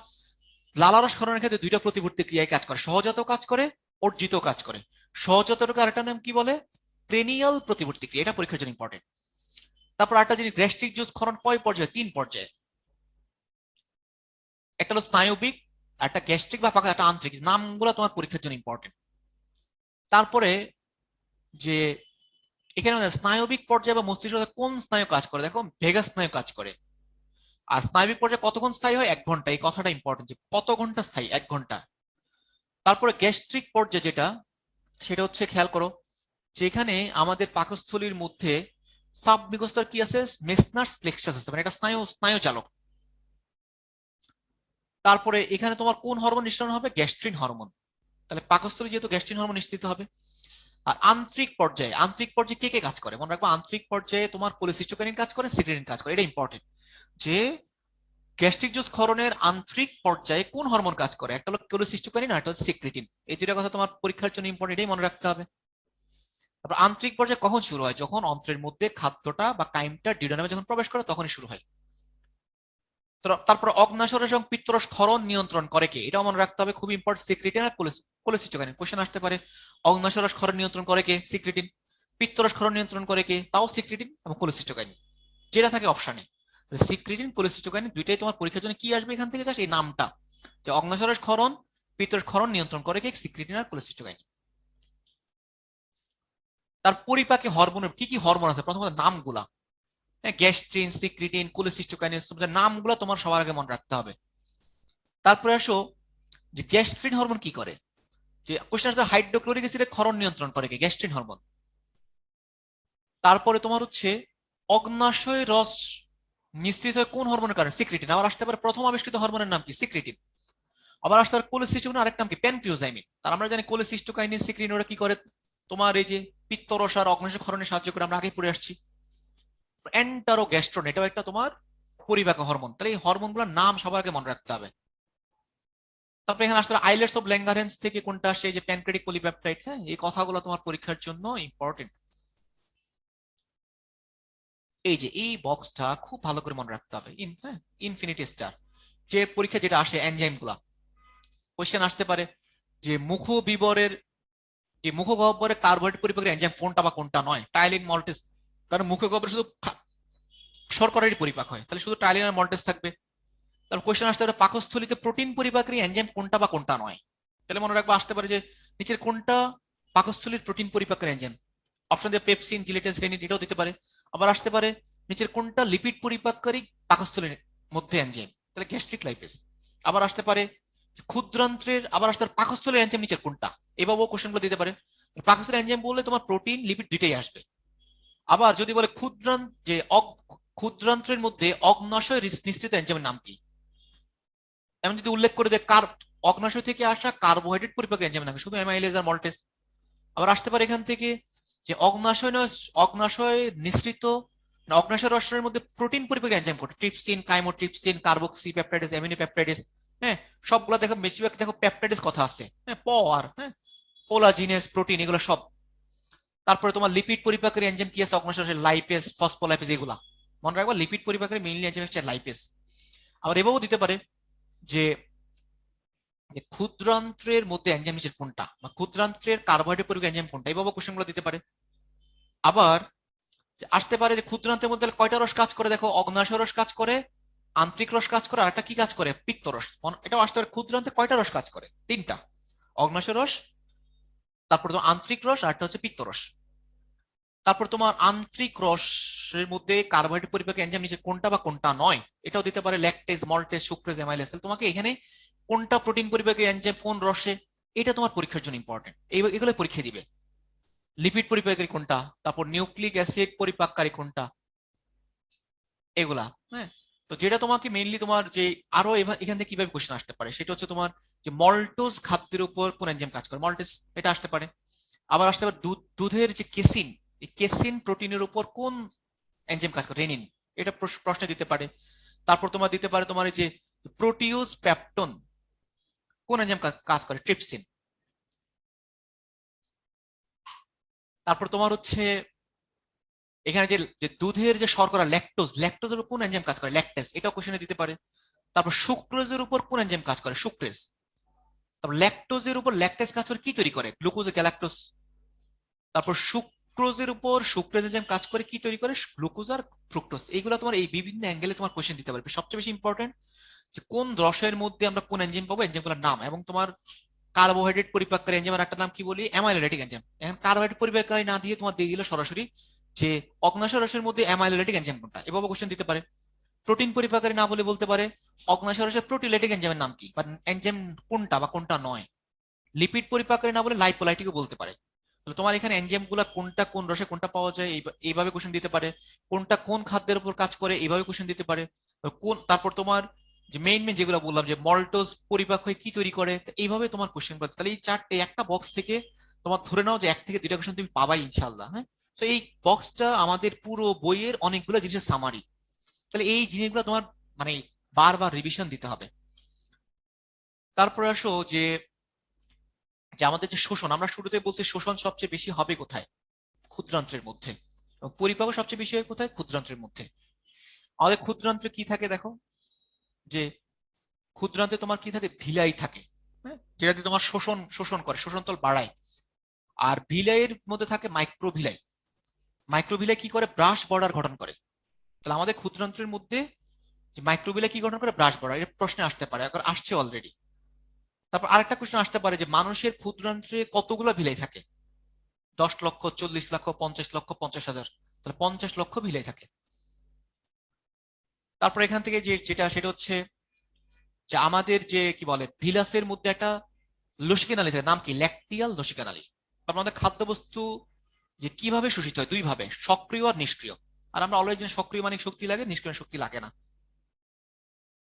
লালারস ক্ষরণের ক্ষেত্রে দুইটা প্রতিবর্তী ক্রিয়ায় কাজ করে, সহজাত কাজ করে, অর্জিত কাজ করে। সহজাতটাকে আরেকটা নাম কি বলে? ক্রেনিয়াল প্রতিবর্তী ক্রিয়া। এটা পরীক্ষার জন্য ইম্পর্টেন্ট। তারপর একটা জিনিস, গ্যাস্ট্রিক জুস ক্ষরণ কয় পর্যায়ে? 3 পর্যায়ে। একটা হলো স্নায়বিক, একটা গ্যাস্ট্রিক বা পাকা, একটা আন্তরিক। নামগুলো তোমার পরীক্ষার জন্য ইম্পর্টেন্ট। তারপরে যে এখানে স্নায়বিক পর্যায়ে বা মস্তিষ্কে কোন স্নায়ু কাজ করে? দেখো, ভেগাস স্নায়ু কাজ করে। আর স্নায়বিক পর্যায়ে কতক্ষণ স্থায়ী হয়? 1 ঘন্টা। এই কথাটা ইম্পর্টেন্ট, যে কত ঘন্টা স্থায়ী? 1 ঘন্টা। তারপরে গ্যাস্ট্রিক পর্যায়ে যেটা, সেটা হচ্ছে, খেয়াল করো, যেখানে আমাদের পাকস্থলীর মধ্যে সাবমিকোস্টার কি আছে? মেসনার্স প্লেক্সাস আছে, মানে এটা স্নায়ু স্নায়ু চালক। তারপরে এখানে তোমার কোন হরমোন নিঃসরণ হবে? Gastrin hormone. তাহলে পাকস্থলী যেহেতু গ্যাস্ট্রিন হরমোন নিঃসৃত হবে। আর আন্তরিক পর্যায়ে, আন্তরিক পর্যায়ে কে কে কাজ করে? মনে রাখবো, আন্তরিক পর্যায়ে তোমার কোলেসিস্টোকাইনিন কাজ করে, সিক্রেটিন কাজ করে। এটা ইম্পর্টেন্ট, যে গ্যাস্ট্রিক জুস ক্ষরণের আন্তরিক পর্যায়ে কোন হরমোন কাজ করে? একটা হলো কোলেসিস্টোকাইনিন, আর একটা হচ্ছে সিক্রেটিন। এই দুইটা কথা তোমার পরীক্ষার জন্য ইম্পর্টেন্ট, এটাই মনে রাখতে হবে। তারপর আন্তরিক পর্যায়ে কখন শুরু হয়? যখন অন্ত্রের মধ্যে খাদ্যটা বা কাইমটা ডিউডেনামে যখন প্রবেশ করে, তখনই শুরু হয়। তারপর অগ্ন্যাশয় এবং পিত্তরস ক্ষরণ নিয়ন্ত্রণ করে কে? এটাও মনে রাখতে হবে, খুব ইম্পর্টেন্ট। সিক্রেটিন আর কোলেসিস্টোকাইনিন। কোশ্চেন আসতে পারে, অগ্ন্যাশয় ক্ষরণ নিয়ন্ত্রণ করে কে? সিক্রেটিন। পিত্তরস ক্ষরণ নিয়ন্ত্রণ করে কে? তাও সিক্রেটিন এবং কোলেসিস্টোকাইনিন। যেটা থাকে অপশনে। সিক্রেটিন কোলেসিস্টোকাইনিন দুইটাই তোমার পরীক্ষার জন্য কি আসবে এখান থেকে? জাস্ট এই নামটা, যে অগ্ন্যাশয় ক্ষরণ, পিত্তরস ক্ষরণ নিয়ন্ত্রণ করে কে? সিক্রেটিন আর কোলেসিস্টোকাইনিন। তার পরিপাকে হরমোনের কি কি হরমোন আছে? প্রথমত নামগুলা, গ্যাস্ট্রিন, সিক্রেটিন, কোলেসিস্টোকাইনিন, নামগুলো তোমার সবার আগে মনে রাখতে হবে। তারপরে আসো, যে গ্যাস্ট্রিন হরমোন কি করে? যে কোশ্চেন আসলে হাইড্রোক্লোরিক অ্যাসিডের ক্ষরণ নিয়ন্ত্রণ করে কে? Gastrin hormone. তারপরে তোমার হচ্ছে অগ্ন্যাশয় রস নিঃসৃত হয় কোন হরমোনের কারণে? সিক্রেটিন। আবার আসতে পারে প্রথম আবিষ্কৃত হরমোনের নাম কি? সিক্রেটিন। আবার আসতে পারে কোলেসিস্টোকাইনিন, আরেকটা নাম কি? প্যানক্রিওজাইমিন। তার আমরা জানি কোলেসিস্টোকাইনিন, সিক্রেটিন ওরা কি করে? তোমার এই যে পিত্তরস আর অগ্ন্যাশয় ক্ষরণে সাহায্য করে, আমরা আগে পড়ে আসছি। এন্টারোগ্যাস্ট্রন, এটাও একটা তোমার পরিপাক হরমোন। তাহলে এই হরমোনগুলোর নাম সবার আগে মনে রাখতে হবে। তারপরে এখানে আসলে আইলেটস অফ ল্যাঙ্গারেন্স থেকে কোনটা আসে? যে প্যানক্রিয়াটিক পলিপেপটাইড। হ্যাঁ, এই কথাগুলো তোমার পরীক্ষার জন্য ইম্পর্টেন্ট। এই যে এই বক্সটা খুব ভালো করে মনে রাখতে হবে। হ্যাঁ, ইনফিনিটি স্টার, যে পরীক্ষা যেটা আসে এনজাইম গুলা, কোয়েশ্চেন আসতে পারে যে মুখবিবরের, এই মুখগহ্বরে কার্বোহাইড্রেট পরিপাকের এনজাইম কোনটা বা কোনটা নয়? Ptyalin, maltase. কারণ মুখগহ্বরে শুধু শর্করারই পরিপাক হয়, তাহলে শুধু টাইলিন আর মল্টেস থাকবে। তারপর কোয়েশ্চেন আসতে পারে পাকস্থলীতে প্রোটিন পরিপাকের এনজাইম কোনটা বা কোনটা নয়? তাহলে মনে রাখবো, আসতে পারে যে নিচের কোনটা পাকস্থলীর প্রোটিন পরিপাকের এনজাইম? অপশন দিয়ে পেপসিন, জিলেটিন, রেনিন, এটাও দিতে পারে। আবার আসতে পারে নিচের কোনটা লিপিড পরিপাককারী পাকস্থলীর মধ্যে এনজাইম? তাহলে গ্যাস্ট্রিক লাইপেজ। আবার আসতে পারে ক্ষুদ্রান্ত্রের, আবার আসতে পারে পাকস্থলীর এনজাইম নিচের কোনটা? এভাবেও কোশ্চেন গুলো দিতে পারে। পাকস্থলীর এনজাইম বললে তোমার প্রোটিন, লিপিড দুইটাই আসবে। আবার যদি বলে ক্ষুদ্রান্ত্রের মধ্যে অগ্ন্যাশয় নিঃসৃত এনজাইমের নাম কি? এমন যদি উল্লেখ করে দেয় অগ্ন্যাশয় থেকে আসা কার্বোহাইড্রেট পরিপাকের এনজাইমের নাম, শুধু অ্যামাইলেজ আর মল্টেস। আবার আসতে পারে এখান থেকে যে অগ্ন্যাশয় নিঃসৃত, অগ্ন্যাশয় রসায়নের মধ্যে প্রোটিন পরিপাকের এনজাইম কোনটা? Trypsin, chymotrypsin, carboxy peptidase, amino peptidase. হ্যাঁ, সবগুলো দেখো, বেশিরভাগ দেখো পেপটাইডেস কথা আছে। হ্যাঁ, আর হ্যাঁ, কোলাজিনেস, প্রোটিন, এগুলো সব। তারপরে তোমার লিপিড পরিপাকের এনজাইম কি আছে অগ্ন্যাশয়? লাইপেজ, ফসফোলাইপেজ, এগুলা মনে রাখবা। লিপিড পরিপাকের মেইনলি এনজাইম হচ্ছে লাইপেজ। আবার এভাবেও দিতে পারে যে ক্ষুদ্রান্ত্রের মধ্যে এনজাইম নিচের কোনটা, বা ক্ষুদ্রান্ত্রের কার্বোহাইড্রেট পরিপাক এনজাইম কোনটা? এইভাবে কোশ্চেন গুলো দিতে পারে। আবার আসতে পারে যে ক্ষুদ্রান্তের মধ্যে কয়টা রস কাজ করে? দেখো, অগ্ন্যাশয় রস কাজ করে, আন্তরিক রস কাজ করে, আর একটা কি কাজ করে? পিত্ত রস। এটাও আসতে পারে ক্ষুদ্রান্তে কয়টা রস কাজ করে? 3টা। অগ্ন্যাশয় রস, তারপর তোমার আন্তরিক রস, আর একটা হচ্ছে পিত্তরস। তারপর তোমার আন্তরিক রসের মধ্যে কার্বোহাইড্রেট পরিপাকী এনজাইম নিচে কোনটা বা কোনটা নয়, এটাও দিতে পারে ল্যাকটেজ, মল্টেজ, সুক্রেজ, অ্যামাইলেজ। তোমাকে এখানে কোনটা প্রোটিন পরিপাকী এনজাইম কোন রসে, এটা তোমার পরীক্ষার জন্য ইম্পর্টেন্ট, এগুলো পরীক্ষা দিবে। লিপিড পরিপাককারী কোনটা, তারপর নিউক্লিক অ্যাসিড পরিপাককারী কোনটা, এগুলা। হ্যাঁ, তো যেটা তোমাকে মেইনলি তোমার যে আরো এখান থেকে কিভাবে কোশ্চেন আসতে পারে সেটা হচ্ছে তোমার যে মল্টোজ খাদ্যের উপর কোন এনজাইম কাজ করে, মল্টেজ, এটা আসতে পারে। আবার আসতে পারে দুধের যে কেসিন, এই কেসিন প্রোটিনের উপর কোন এনজাইম কাজ করে, রেনিন, এটা প্রশ্ন দিতে পারে। তারপর তোমার দিতে পারে তোমার এই যে প্রোটিউস পেপটন কোন এনজাইম কাজ করে, ট্রিপসিন। তারপর তোমার হচ্ছে এখানে যে দুধের যে শর্করা ল্যাকটোজ, ল্যাকটোজের উপর কোন এনজাইম কাজ করে, ল্যাকটেজ, এটাও কোশ্চেনে দিতে পারে। তারপর সুক্রোজের উপর কোন এনজাইম কাজ করে, সুক্রেজ। তারপর ল্যাকটোজের উপর ল্যাকটেজ কাজ করে কি তৈরি করে, গ্লুকোজ, গ্যালাক্টোজ। তারপর সুক্রোজের উপর সুক্রেজ এনজাইম কাজ করে কি তৈরি করে, গ্লুকোজ আর ফ্রুক্টোজ। এইগুলো তোমার এই বিভিন্ন অ্যাঙ্গেলে তোমার কোশ্চেন দিতে পারবে। সবচেয়ে বেশি ইম্পর্টেন্ট যে কোন রসের মধ্যে আমরা কোন এনজাইম পাবো, এনজাইমগুলোর নাম, এবং তোমার কার্বোহাইড্রেট পরিপাককারী এনজাইমের একটা নাম কি বলি, অ্যামাইলোলেটিক এনজাইম। এখন কার্বোহাইড্রেট পরিপাককারী না দিয়ে তোমার দিয়ে দিল সরাসরি যে অগ্নাশয় রসের মধ্যে অ্যামাইলোলেটিক এনজাইম কোনটা, এভাবে কোশ্চেন দিতে পারে। প্রোটিন পরিপাককারী না বলে বলতে পারে অগ্নাশয় রসের প্রোটিলেটিক এনজাইমের নাম কি, বা এনজাইম কোনটা বা কোনটা নয়। লিপিড পরিপাককারী না বলে লাইপোলাইটিকও বলতে পারে। তাহলে তোমার এখানে এনজাইম গুলা কোনটা কোন রসে কোনটা পাওয়া যায় এইভাবে কোশ্চেন দিতে পারে। কোনটা কোন খাদ্যের উপর কাজ করে এইভাবে কোশ্চেন দিতে পারে। কোন তারপর তোমার যে মেইন মেইন যেগুলো বললাম যে মল্টোজ পরিপাক হয়ে কি তৈরি করে, এইভাবে তোমার কোশ্চেন পাবে। তাহলে এই চারটে একটা বক্স থেকে তোমার ধরে নাও যে 1 থেকে 2টা কোশ্চেন তুমি পাবাই ইনশাল্লাহ। হ্যাঁ, তো এই বক্সটা আমাদের পুরো বইয়ের অনেকগুলো জিনিসের সামারি। তাহলে এই জিনিসগুলো তোমার মানে বারবার রিভিশন দিতে হবে। তারপরে আসো যে যে আমাদের যে শোষণ, আমরা শুরুতে বলছি শোষণ সবচেয়ে বেশি হবে কোথায়, ক্ষুদ্রান্ত্রের মধ্যে। পরিপাকও সবচেয়ে বেশি হয় কোথায়, ক্ষুদ্রান্ত্রের মধ্যে। আমাদের ক্ষুদ্রান্ত্রে কি থাকে দেখো, যে ক্ষুদ্রান্তে তোমার কি থাকে, ভিলাই থাকে। হ্যাঁ, যেটা দিয়ে তোমার শোষণ শোষণ করে, শোষণতল বাড়ায়। আর ভিলাইয়ের মধ্যে থাকে মাইক্রোভিলাই। মাইক্রোভিলাই কি করে, ব্রাশ বর্ডার গঠন করে। তাহলে আমাদের ক্ষুদ্রান্ত্রের মধ্যে যে মাইক্রোভিলাই কি গঠন করে, ব্রাশ বর্ডার। এর প্রশ্নে আসতে পারে, এখন আসছে অলরেডি। তারপর আরেকটা কোশ্চেন আসতে পারে যে মানুষের ক্ষুদ্রান্ত্রে কতগুলো ভিলাই থাকে, 10 লক্ষ, 40 লক্ষ, 50 লক্ষ, 50,000। তাহলে 50 লক্ষ ভিলাই থাকে। তারপর এখান থেকে যেটা সেটা হচ্ছে যে আমাদের যে কি বলে ভিলাসের মধ্যে একটা লসিকা নালী থাকে, নাম কি, ল্যাকটিয়াল লসিকা নালী। তারপর আমাদের খাদ্যবস্তু যে কিভাবে শোষিত হয়, দুই ভাবে, সক্রিয় আর নিষ্ক্রিয়। আর আমরা অলরেডি জানি সক্রিয় মানে শক্তি লাগে, নিষ্ক্রিয় শক্তি লাগে না।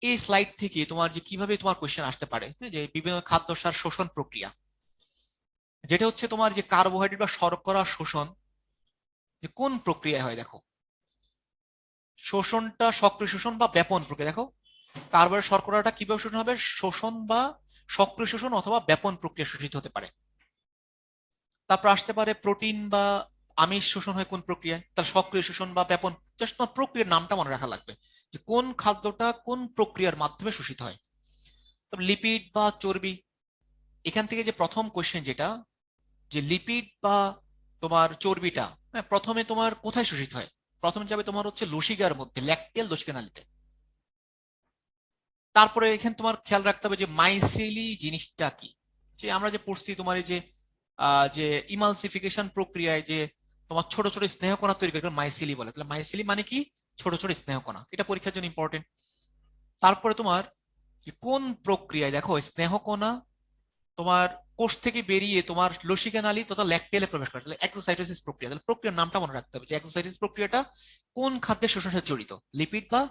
এই স্লাইড থেকে তোমার যে কিভাবে তোমার কোশ্চেন আসতে পারে, যে বিভিন্ন খাদ্য সার শোষণ প্রক্রিয়া, যেটা হচ্ছে তোমার যে কার্বোহাইড্রেট বা শর্করা শোষণ যে কোন প্রক্রিয়ায় হয় দেখো, শোষণটা সক্রিয় শোষণ বা ব্যাপন প্রক্রিয়া। দেখো কার্বোহাইড্রেট শর্করাটা কিভাবে শোষণ হবে, শোষণ বা সক্রিয় শোষণ অথবা ব্যাপন প্রক্রিয়া শোষিত হতে পারে। তারপর আসতে পারে প্রোটিন বা আমিষ শোষণ হয় কোন প্রক্রিয়ায়, তার সক্রিয় শোষণ বা ব্যাপন। জাস্ট তোমার প্রক্রিয়ার নামটা মনে রাখা লাগবে যে কোন খাদ্যটা কোন প্রক্রিয়ার মাধ্যমে শোষিত হয়। তবে লিপিড বা চর্বি, এখান থেকে যে প্রথম কোশ্চেন যেটা, যে লিপিড বা তোমার চর্বিটা, হ্যাঁ, প্রথমে তোমার কোথায় শোষিত হয়, প্রথমে যাবে তোমার হচ্ছে লসিকার মধ্যে, ল্যাকটিয়াল লসিকা নালীতে। তারপরে এখানে তোমার খেয়াল রাখতে হবে যে মাইসেলি জিনিসটা কি, যে আমরা যে পড়ছি তোমার এই যে যে ইমালসিফিকেশন প্রক্রিয়ায় যে তোমার ছোট ছোট স্নেহকণা তৈরি করে মাইসেলি বলে। তাহলে মাইসেলি মানে কি, ছোট ছোট স্নেহকণা, এটা পরীক্ষার জন্য ইম্পর্টেন্ট। তারপরে তোমার কোন প্রক্রিয়ায় দেখো স্নেহকণা তোমার কোষ থেকে বেরিয়ে তোমার লসিকা নালী তথা ল্যাকটেলে প্রবেশ করে, তাহলে এক্সোসাইটোসিস প্রক্রিয়া। তাহলে প্রক্রিয়ার নামটা মনে রাখতে হবে যে এক্সোসাইটোসিস প্রক্রিয়াটা কোন খাদ্যের শোষণের সাথে জড়িত, লিপিড বা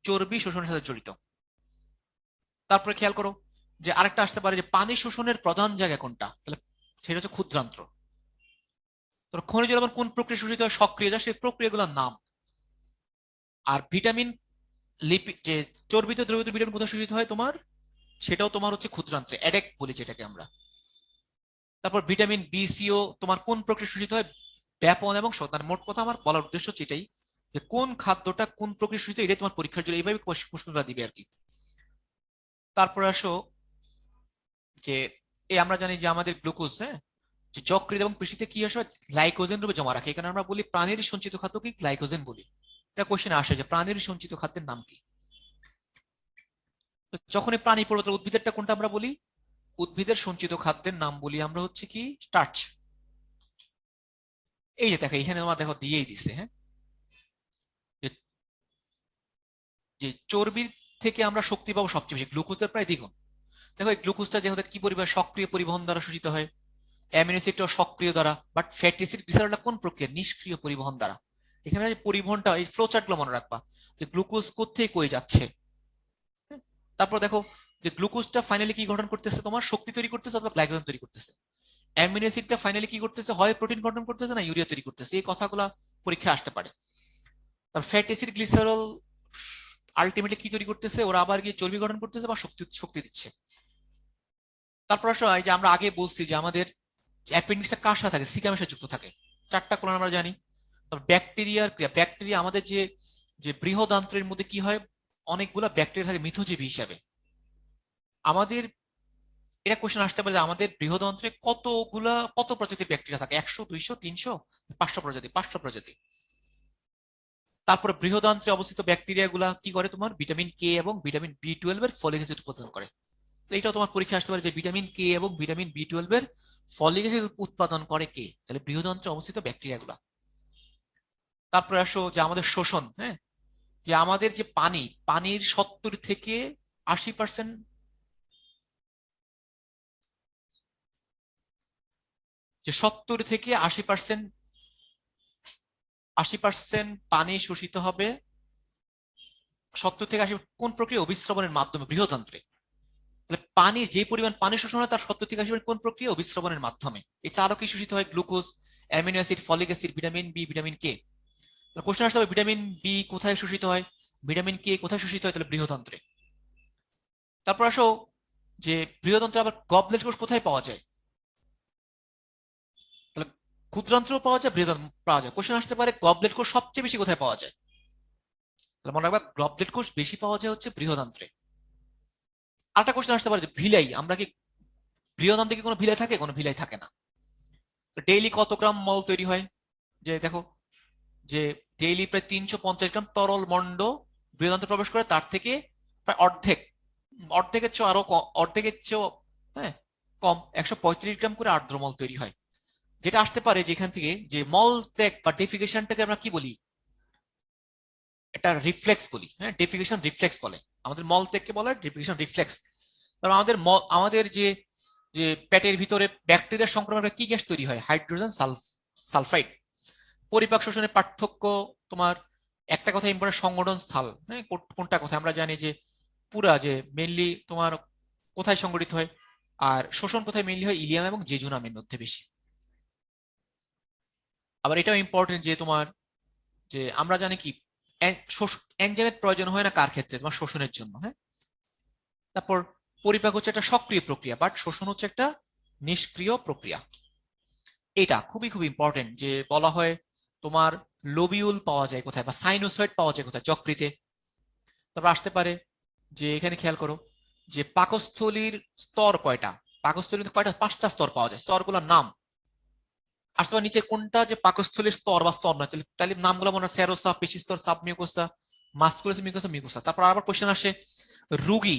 চর্বি শোষণের সাথে জড়িত। তারপরে খেয়াল করো যে আরেকটা আসতে পারে যে পানি শোষণের প্রধান জায়গা কোনটা, তাহলে সেটা হচ্ছে ক্ষুদ্রান্ত্র। তো খনিজ লবণ কোন প্রক্রিয়া শোষিত হয়, সক্রিয়, যা সেই প্রক্রিয়াগুলোর নাম। আর ভিটামিন, লিপিড যে চর্বিত দ্রবীভূত ভিটামিন কোথায় শোষিত হয় তোমার, সেটাও তোমার হচ্ছে ক্ষুদ্রান্ত্রে, অ্যাডেক বলি যেটাকে আমরা। তারপর ভিটামিন বি, সিও তোমার কোন প্রক্রিয়া শোষিত হয়, ব্যাপন এবং মানে মোট কথা আমার বলার উদ্দেশ্য হচ্ছে এটাই যে কোন খাদ্যটা কোন প্রক্রিয়া শোষিত, এটাই তোমার পরীক্ষার জন্য এইভাবে প্রশ্নটা দিবে আর কি। তারপরে আসো যে এই আমরা জানি যে আমাদের গ্লুকোজ, হ্যাঁ, যে যকৃৎ এবং পেশিতে কি আসে, গ্লাইকোজেন রূপে জমা রাখে। এখানে আমরা বলি প্রাণীর সঞ্চিত খাদ্য কি, গ্লাইকোজেন বলি। এটা কোশ্চেন আসে যে প্রাণীর সঞ্চিত খাদ্যের নাম কি। তো যখন প্রাণী পড়বো উদ্ভিদেরটা কোনটা আমরা বলি, উদ্ভিদের সঞ্চিত খাদ্যের নাম বলি আমরা হচ্ছে কি, স্টার্চ। এই যে দেখো এখানে তোমার দেখো দিয়েই দিছে, হ্যাঁ, যে চর্বির থেকে আমরা শক্তি পাবো সবচেয়ে বেশি গ্লুকোজের প্রায় দ্বিগুণ। দেখো এই গ্লুকোজটা যেহেতু কি পরিমাণ সক্রিয় পরিবহন দ্বারা শোষিত হয়, অ্যামিনো অ্যাসিডটা সক্রিয় দ্বারা, বাট ফ্যাটি অ্যাসিড গ্লিসারলটা কোন প্রক্রিয়া? নিষ্ক্রিয় পরিবহন দ্বারা। এখানে যে পরিবহনটা, এই ফ্লো চার্টগুলো মনে রাখবা যে গ্লুকোজ কোত্থেকে কই যাচ্ছে। তারপর দেখো যে গ্লুকোজটা ফাইনালি কি গঠন করতেছে, তোমার শক্তি তৈরি করতেছে অথবা গ্লাইকোজেন তৈরি করতেছে। অ্যামিনো অ্যাসিডটা ফাইনালি কি করতেছে, হয় প্রোটিন গঠন করতেছে না ইউরিয়া তৈরি করতেছে। এই কথাগুলো পরীক্ষায় আসতে পারে। তার ফ্যাটি অ্যাসিড গ্লিসারল আলটিমেটলি কি তৈরি করতেছে, ওরা আবার গিয়ে চর্বি গঠন করতেছে বা শক্তি শক্তি দিচ্ছে। তারপর আসলে এই যে আমরা আগে বলছি যে আমাদের অ্যাপেন্ডিক্সটা কার সাথে থাকে, সিকামের সাথে যুক্ত থাকে। চারটা কোলন আমরা জানি। তবে ব্যাকটেরিয়ার ক্রিয়া, ব্যাকটেরিয়া আমাদের যে যে বৃহদান্ত্রের মধ্যে কি হয়, অনেকগুলা ব্যাকটেরিয়া থাকে মিথজীবী হিসাবে। আমাদের এটা কোশ্চেন আসতে পারে যে আমাদের বৃহদান্ত্রে কত প্রজাতির ব্যাকটেরিয়া থাকে, 100, 200, 300, 500 প্রজাতি, 500 প্রজাতি। তারপরে বৃহদান্ত্রে অবস্থিত ব্যাকটেরিয়া গুলা কি করে, তোমার ভিটামিন কে এবং ভিটামিন বি 12 এর ফলিক অ্যাসিড উৎপাদন করে। তো এটাও তোমার পরীক্ষা আসতে পারে যে ভিটামিন কে এবং ভিটামিন বি 12 এর ফলিক অ্যাসিড উৎপাদন করে কে, তাহলে বৃহদান্ত্রে অবস্থিত ব্যাকটেরিয়া গুলা। তারপরে আসো যে আমাদের শোষণ, হ্যাঁ, যে আমাদের যে পানির 70 থেকে 80%, যে 70 থেকে 80%, 80% পানি শোষিত হবে 70 থেকে 80 কোন প্রক্রিয়া? অভিস্রবণের মাধ্যমে বৃহদান্ত্রে। তাহলে পানির যে পরিমাণ পানি শোষণ হয় তার 70 থেকে 80% কোন প্রক্রিয়া? অভিস্রবণের মাধ্যমে। এই চারও কি শোষিত হয়? Glucose, amino acid, folic acid, vitamin B, vitamin K. Question আসতে হবে ভিটামিন বি কোথায় শোষিত হয়, ভিটামিন কে কোথায় শোষিত হয়, তাহলে বৃহদান্ত্রে। তারপর আসো যে বৃহদান্ত্রে আবার গবলেট কোষ কোথায় পাওয়া যায়, তাহলে ক্ষুদ্রান্ত্রেও পাওয়া যায়, বৃহদান্ত্র পাওয়া যায়। কোশ্চেন আসতে পারে গবলেট কোষ সবচেয়ে বেশি কোথায় পাওয়া যায়, তাহলে মনে রাখবা গবলেট কোষ বেশি পাওয়া যায় হচ্ছে বৃহদান্ত্রে। আরেকটা কোশ্চেন আসতে পারে যে ভিলাই, আমরা কি বৃহদান্ত্রে কি কোনো ভিলাই থাকে? কোনো ভিলাই থাকে না। ডেইলি কত গ্রাম মল তৈরি হয়, যে দেখো যে ডেইলি প্রায় 350 গ্রাম তরল মন্ড বৃহদান্ত্রে প্রবেশ করে, তার থেকে প্রায় অর্ধেকের চেয়ে অর্ধেকের চেয়েও, হ্যাঁ, কম 135 গ্রাম করে আর্দ্র মল তৈরি হয়। যেটা আসতে পারে যেখান থেকে যে মল ত্যাগ বা ডেফিকেশনটাকে আমরা কি বলি, এটা রিফ্লেক্স বলি, হ্যাঁ, ডেফিকেশন রিফ্লেক্স বলে। আমাদের মল ত্যাগকে বলে ডেফিকেশন রিফ্লেক্স। কারণ আমাদের যে যে পেটের ভিতরে ব্যাকটেরিয়ার সংক্রমণে কি গ্যাস তৈরি হয়? Hydrogen sulphide. পরিপাক শোষণের পার্থক্য তোমার একটা কথা ইম্পর্টেন্ট, সংগঠন স্থল, হ্যাঁ, কোনটা কথা আমরা জানি যে পুরা যে মেইনলি তোমার কোথায় সংগঠিত হয়, আর শোষণ কোথায় মেইনলি হয়? ইলিয়াম এবং জেজুনামের মধ্যে বেশি। আবার এটাও ইম্পর্টেন্ট যে তোমার যে আমরা জানি কি এনজাইমের প্রয়োজন হয় না কার ক্ষেত্রে? তোমার শোষণের জন্য, হ্যাঁ। তারপর পরিপাক হচ্ছে একটা সক্রিয় প্রক্রিয়া, বাট শোষণ হচ্ছে একটা নিষ্ক্রিয় প্রক্রিয়া। এটা খুবই খুব ইম্পর্টেন্ট যে বলা হয় তোমার লোবিউল পাওয়া যায় কোথায় বা সাইনোসয়েড পাওয়া যায় কোথায়? যকৃতে। তারপর আসতে পারে যে এখানে খেয়াল করো যে পাকস্থলীর স্তর কয়টা, পাকস্থলীর কয়টা? 5টা স্তর পাওয়া যায়। স্তরগুলোর নাম আসতে পারে নিচে কোনটা যে পাকস্থলীর স্তর বা স্তর নয়, তাহলে তাহলে নামগুলো মনে হয় সেরোসা, পেশি স্তর, সাবমিউকোসা, মাস্কুলাস মিউকোসা, মিউকোসা। তারপর আবার কোশ্চেন আসে রুগী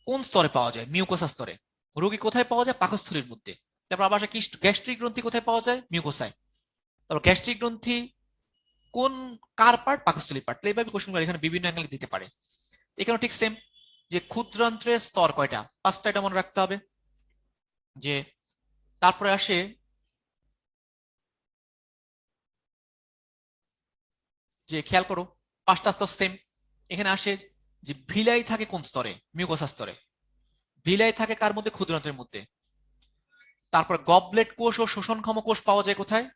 কোন স্তরে পাওয়া যায়? মিউকোসা স্তরে। রোগী কোথায় পাওয়া যায়? পাকস্থলীর মধ্যে। তারপর আবার আসে কি, গ্যাস্ট্রিক গ্রন্থি কোথায় পাওয়া যায়? মিউকোসায়। তারপর গ্যাস্ট্রিক গ্রন্থি কোন কার পার্ট? পাকস্থলীর পার্ট। এইভাবে কোশ্চেনগুলো এখানে বিভিন্ন অ্যাঙ্গেলে দিতে পারে। এখানেও ঠিক সেম, যে ক্ষুদ্রান্ত্রের স্তর কয়টা? 5টা, এটা মনে রাখতে হবে। যে তারপরে আসে যে খেয়াল করো 5টা স্তর সেম। এখানে আসে যে ভিলাই থাকে কোন স্তরে? মিউকোসা স্তরে। ভিলাই থাকে কার মধ্যে? ক্ষুদ্রান্ত্রের মধ্যে। তারপর গবলেট কোষ ও শোষণক্ষম কোষ পাওয়া যায় কোথায়?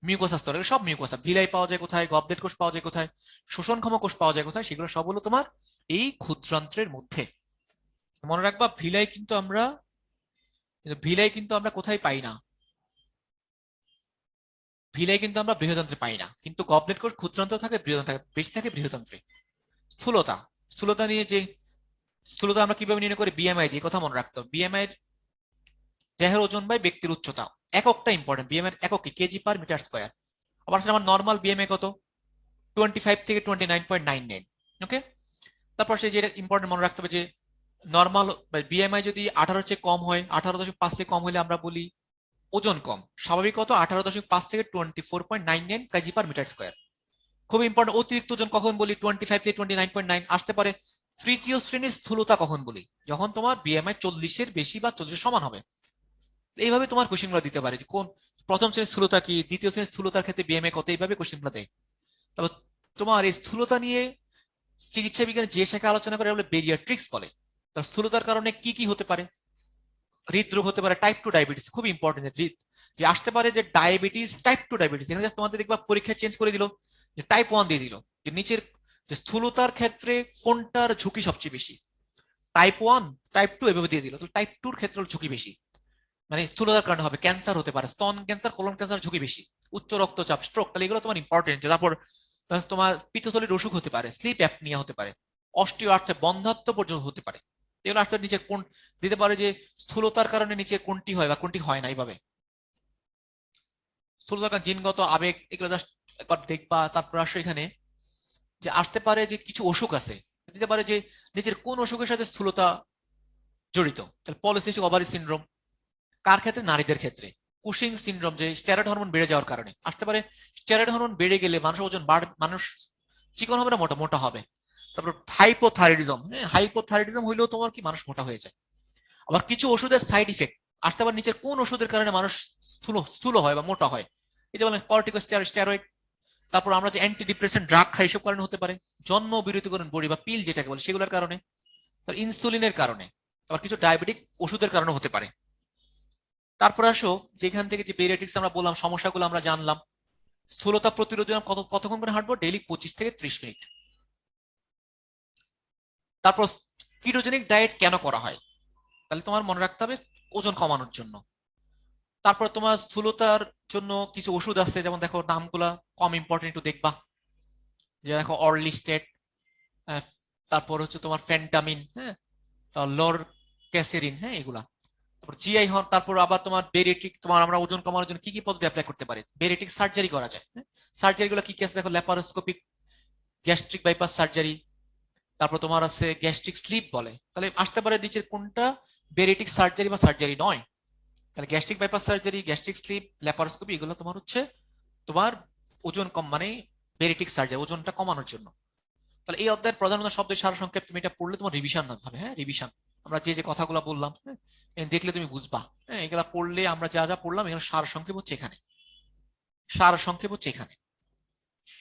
মিউকোসা স্তরে। সব মিউকোসা। ভিলাই পাওয়া যায় কোথায়? গবলেট কোষ পাওয়া যায় কোথায়? শোষণক্ষম কোষ পাওয়া যায় কোথায়? সেগুলো সব হলো তোমার এই ক্ষুদ্রান্ত্রের মধ্যে। মনে রাখবা ভিলাই কিন্তু আমরা কোথায় পাই না, ভিলাই কিন্তু আমরা বৃহদান্ত্রে পাই না, কিন্তু গবলেট কোষ ক্ষুদ্রান্ত্র থাকে, বৃহদান্ত্র থাকে, বেশি থাকে বৃহদান্ত্রে। স্থূলতা, স্থূলতা নিয়ে যে স্থূলতা আমরা কিভাবে নির্ণয় করি? বিএমআই দিয়ে। কথা মনে রাখতে হবে, বিএমআই দেহের ওজন বাই ব্যক্তির উচ্চতা। এককটা ইম্পর্টেন্ট, বিএমআই একক কি? KG per metre square. আবার আমার নর্মাল বিএমআই কত? 25 থেকে 29.99। ওকে। তারপর সে যেটা ইম্পর্টেন্ট মনে রাখতে হবে যে নর্মাল বিএমআই যদি 18 চেয়ে কম হয়, 18.5 চেয়ে কম হলে আমরা বলি ওজন কম, স্বাভাবিকত 18.5 থেকে 24.99 কেজি পার মিটার স্কোয়ার। খুব ইম্পর্টেন্ট, অতিরিক্ত ওজন কখন বলি? 25 থেকে 29.9 আসতে পারে। তৃতীয় শ্রেণীর স্থূলতা কখন বলি? যখন তোমার বিএমআই 40-এর বেশি বা 40-এর সমান হবে। এইভাবে তোমার কোশ্চেনগুলো দিতে পারে যে কোন প্রথম শ্রেণীর স্থূলতা কি, দ্বিতীয় শ্রেণীর স্থূলতার ক্ষেত্রে বিএমআই কত, এইভাবে কোশ্চেনগুলো দেয়। তারপর তোমার এই স্থূলতা নিয়ে চিকিৎসা বিজ্ঞানে যে শাখা আলোচনা করে বলে বেরিয়াট্রিক্স বলে। তার স্থূলতার কারণে কি কি হতে পারে? হৃদরোগ হতে পারে, টাইপ 2 ডায়াবেটিস, খুব ইম্পর্টেন্ট। যে আসতে পারে যে ডায়াবেটিস, টাইপ 2 ডায়াবেটিস। এখানে তোমাদের দেখবা পরীক্ষা চেঞ্জ করে দিল, যে টাইপ 1 দিয়ে দিল, যে নিচের যে স্থূলতার ক্ষেত্রে কোনটার ঝুঁকি সবচেয়ে বেশি, টাইপ 1, টাইপ 2 এভাবে দিয়ে দিল। তো টাইপ 2 এর ক্ষেত্রে ঝুঁকি বেশি, মানে স্থূলতার কারণে হবে ক্যান্সার হতে পারে, স্তন ক্যান্সার, কোলন ক্যান্সার ঝুঁকি বেশি, উচ্চ রক্তচাপ, স্ট্রোক। তাহলে এগুলো তোমার ইম্পর্টেন্ট। তারপর তোমার পিত্তথলির অসুখ হতে পারে, স্লিপ অ্যাপনিয়া হতে পারে, অস্টিও আর্থ্রাইটিস, বন্ধ্যাত্ব পর্যন্ত হতে পারে। এগুলো আসলে নিচের কোন দিতে পারে যে স্থূলতার কারণে নিচের কোনটি হয় বা কোনটি হয় না, এইভাবে স্থূলতার কারণে জিনগত, আবেগ, এগুলো জাস্ট একবার দেখবা। তারপর আসো এখানে যে আসতে পারে যে কিছু অসুখ আছে, দিতে পারে যে নিচের কোন অসুখের সাথে স্থূলতা জড়িত। তাহলে পলিসিস্টিক ওভারি সিনড্রোম কার ক্ষেত্রে? নারীদের ক্ষেত্রে। কুশিং সিনড্রোম, যে স্টেরয়েড হরমোন বেড়ে যাওয়ার কারণে আসতে পারে। স্টেরয়েড হরমোন বেড়ে গেলে মানুষের ওজন মানুষ চিকন হবে না মোটা মোটা হবে। তারপর হাইপোথাইরয়েডিজম, হ্যাঁ হাইপোথাইরয়েডিজম হইলেও তোমার কি মানুষ মোটা হয়ে যায়। আবার কিছু ওষুধের সাইড ইফেক্ট আসতে পারে নিচের কোন ওষুধের কারণে মানুষ স্থূল স্থূল হয় বা মোটা হয়। এই যে বলেন কর্টিকোস্টেরয়েড। তারপর আমরা যে অ্যান্টি ডিপ্রেসেন্ট ড্রাগ খাই, সব কারণে হতে পারে। জন্ম বিরতিকরণ বড়ি বা পিল যেটাকে বলে, সেগুলোর কারণে। ইনসুলিনের কারণে, আবার কিছু ডায়াবেটিক ওষুধের কারণে হতে পারে। তারপর আসো যেখান থেকে যে পেরিয়াটিক্স আমরা বললাম, সমস্যাগুলো আমরা জানলাম। স্থূলতা প্রতিরোধে কতক্ষণ করে হাঁটবো? ডেইলি 25 থেকে 30 মিনিট। তারপর কিটোজেনিক ডায়েট কেন করা হয়? তাহলে তোমার মনে রাখতে হবে ওজন কমানোর জন্য। তারপর তোমার স্থূলতার জন্য কিছু ওষুধ আছে, যেমন দেখো নামগুলা কম ইম্পর্টেন্ট, একটু দেখবা। যে দেখো অরলিস্টেট, তারপর হচ্ছে তোমার ফেন্টামিন, হ্যাঁ, লর ক্যাসেরিন, হ্যাঁ এগুলা। তারপর জিআই হন। তারপর আবার তোমার বেরিয়েট্রিক, তোমার আমরা ওজন কমানোর জন্য কি কি পদ্ধতি অ্যাপ্লাই করতে পারি? বেরিয়েট্রিক সার্জারি করা যায়। সার্জারি গুলো কি কি আছে দেখো, ল্যাপারোস্কোপিক গ্যাস্ট্রিক বাইপাস সার্জারি, তারপর তোমার আছে গ্যাস্ট্রিক স্লিপ বলে। তাহলে আসতে পারে নিচের কোনটা বেরিয়েট্রিক সার্জারি বা সার্জারি নয়? তাহলে gastric bypass surgery, gastric sleeve, laparoscopy, এগুলো তোমার হচ্ছে তোমার ওজন কম, মানে বেরিয়েট্রিক সার্জারি, ওজনটা কমানোর জন্য। তাহলে এই অধ্যায়ের প্রধান প্রধান শব্দের সারসংক্ষেপ তুমি এটা পড়লে তোমার রিভিশন হবে। হ্যাঁ রিভিশন, আমরা যে যে কথাগুলো বললাম, হ্যাঁ দেখলে তুমি বুঝবা। হ্যাঁ এগুলা পড়লে আমরা যা যা পড়লাম এখানে সারসংক্ষেপ হচ্ছে এখানে, সারসংক্ষেপ হচ্ছে এখানে।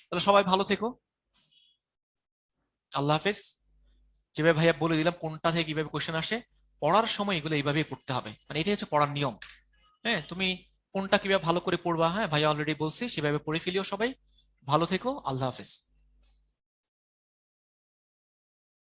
তাহলে সবাই ভালো থেকো, আল্লাহ হাফেজ। যেভাবে ভাইয়া বলে দিলাম কোনটা থেকে কিভাবে কোশ্চেন আসে, পড়ার সময় এগুলো এইভাবেই পড়তে হবে, মানে এটাই হচ্ছে পড়ার নিয়ম। হ্যাঁ তুমি কোনটা কিভাবে ভালো করে পড়বা, হ্যাঁ ভাইয়া অলরেডি বলছি, সেভাবে পড়ে ফেলিও সবাই। ভালো থেকো, আল্লাহ হাফেজ।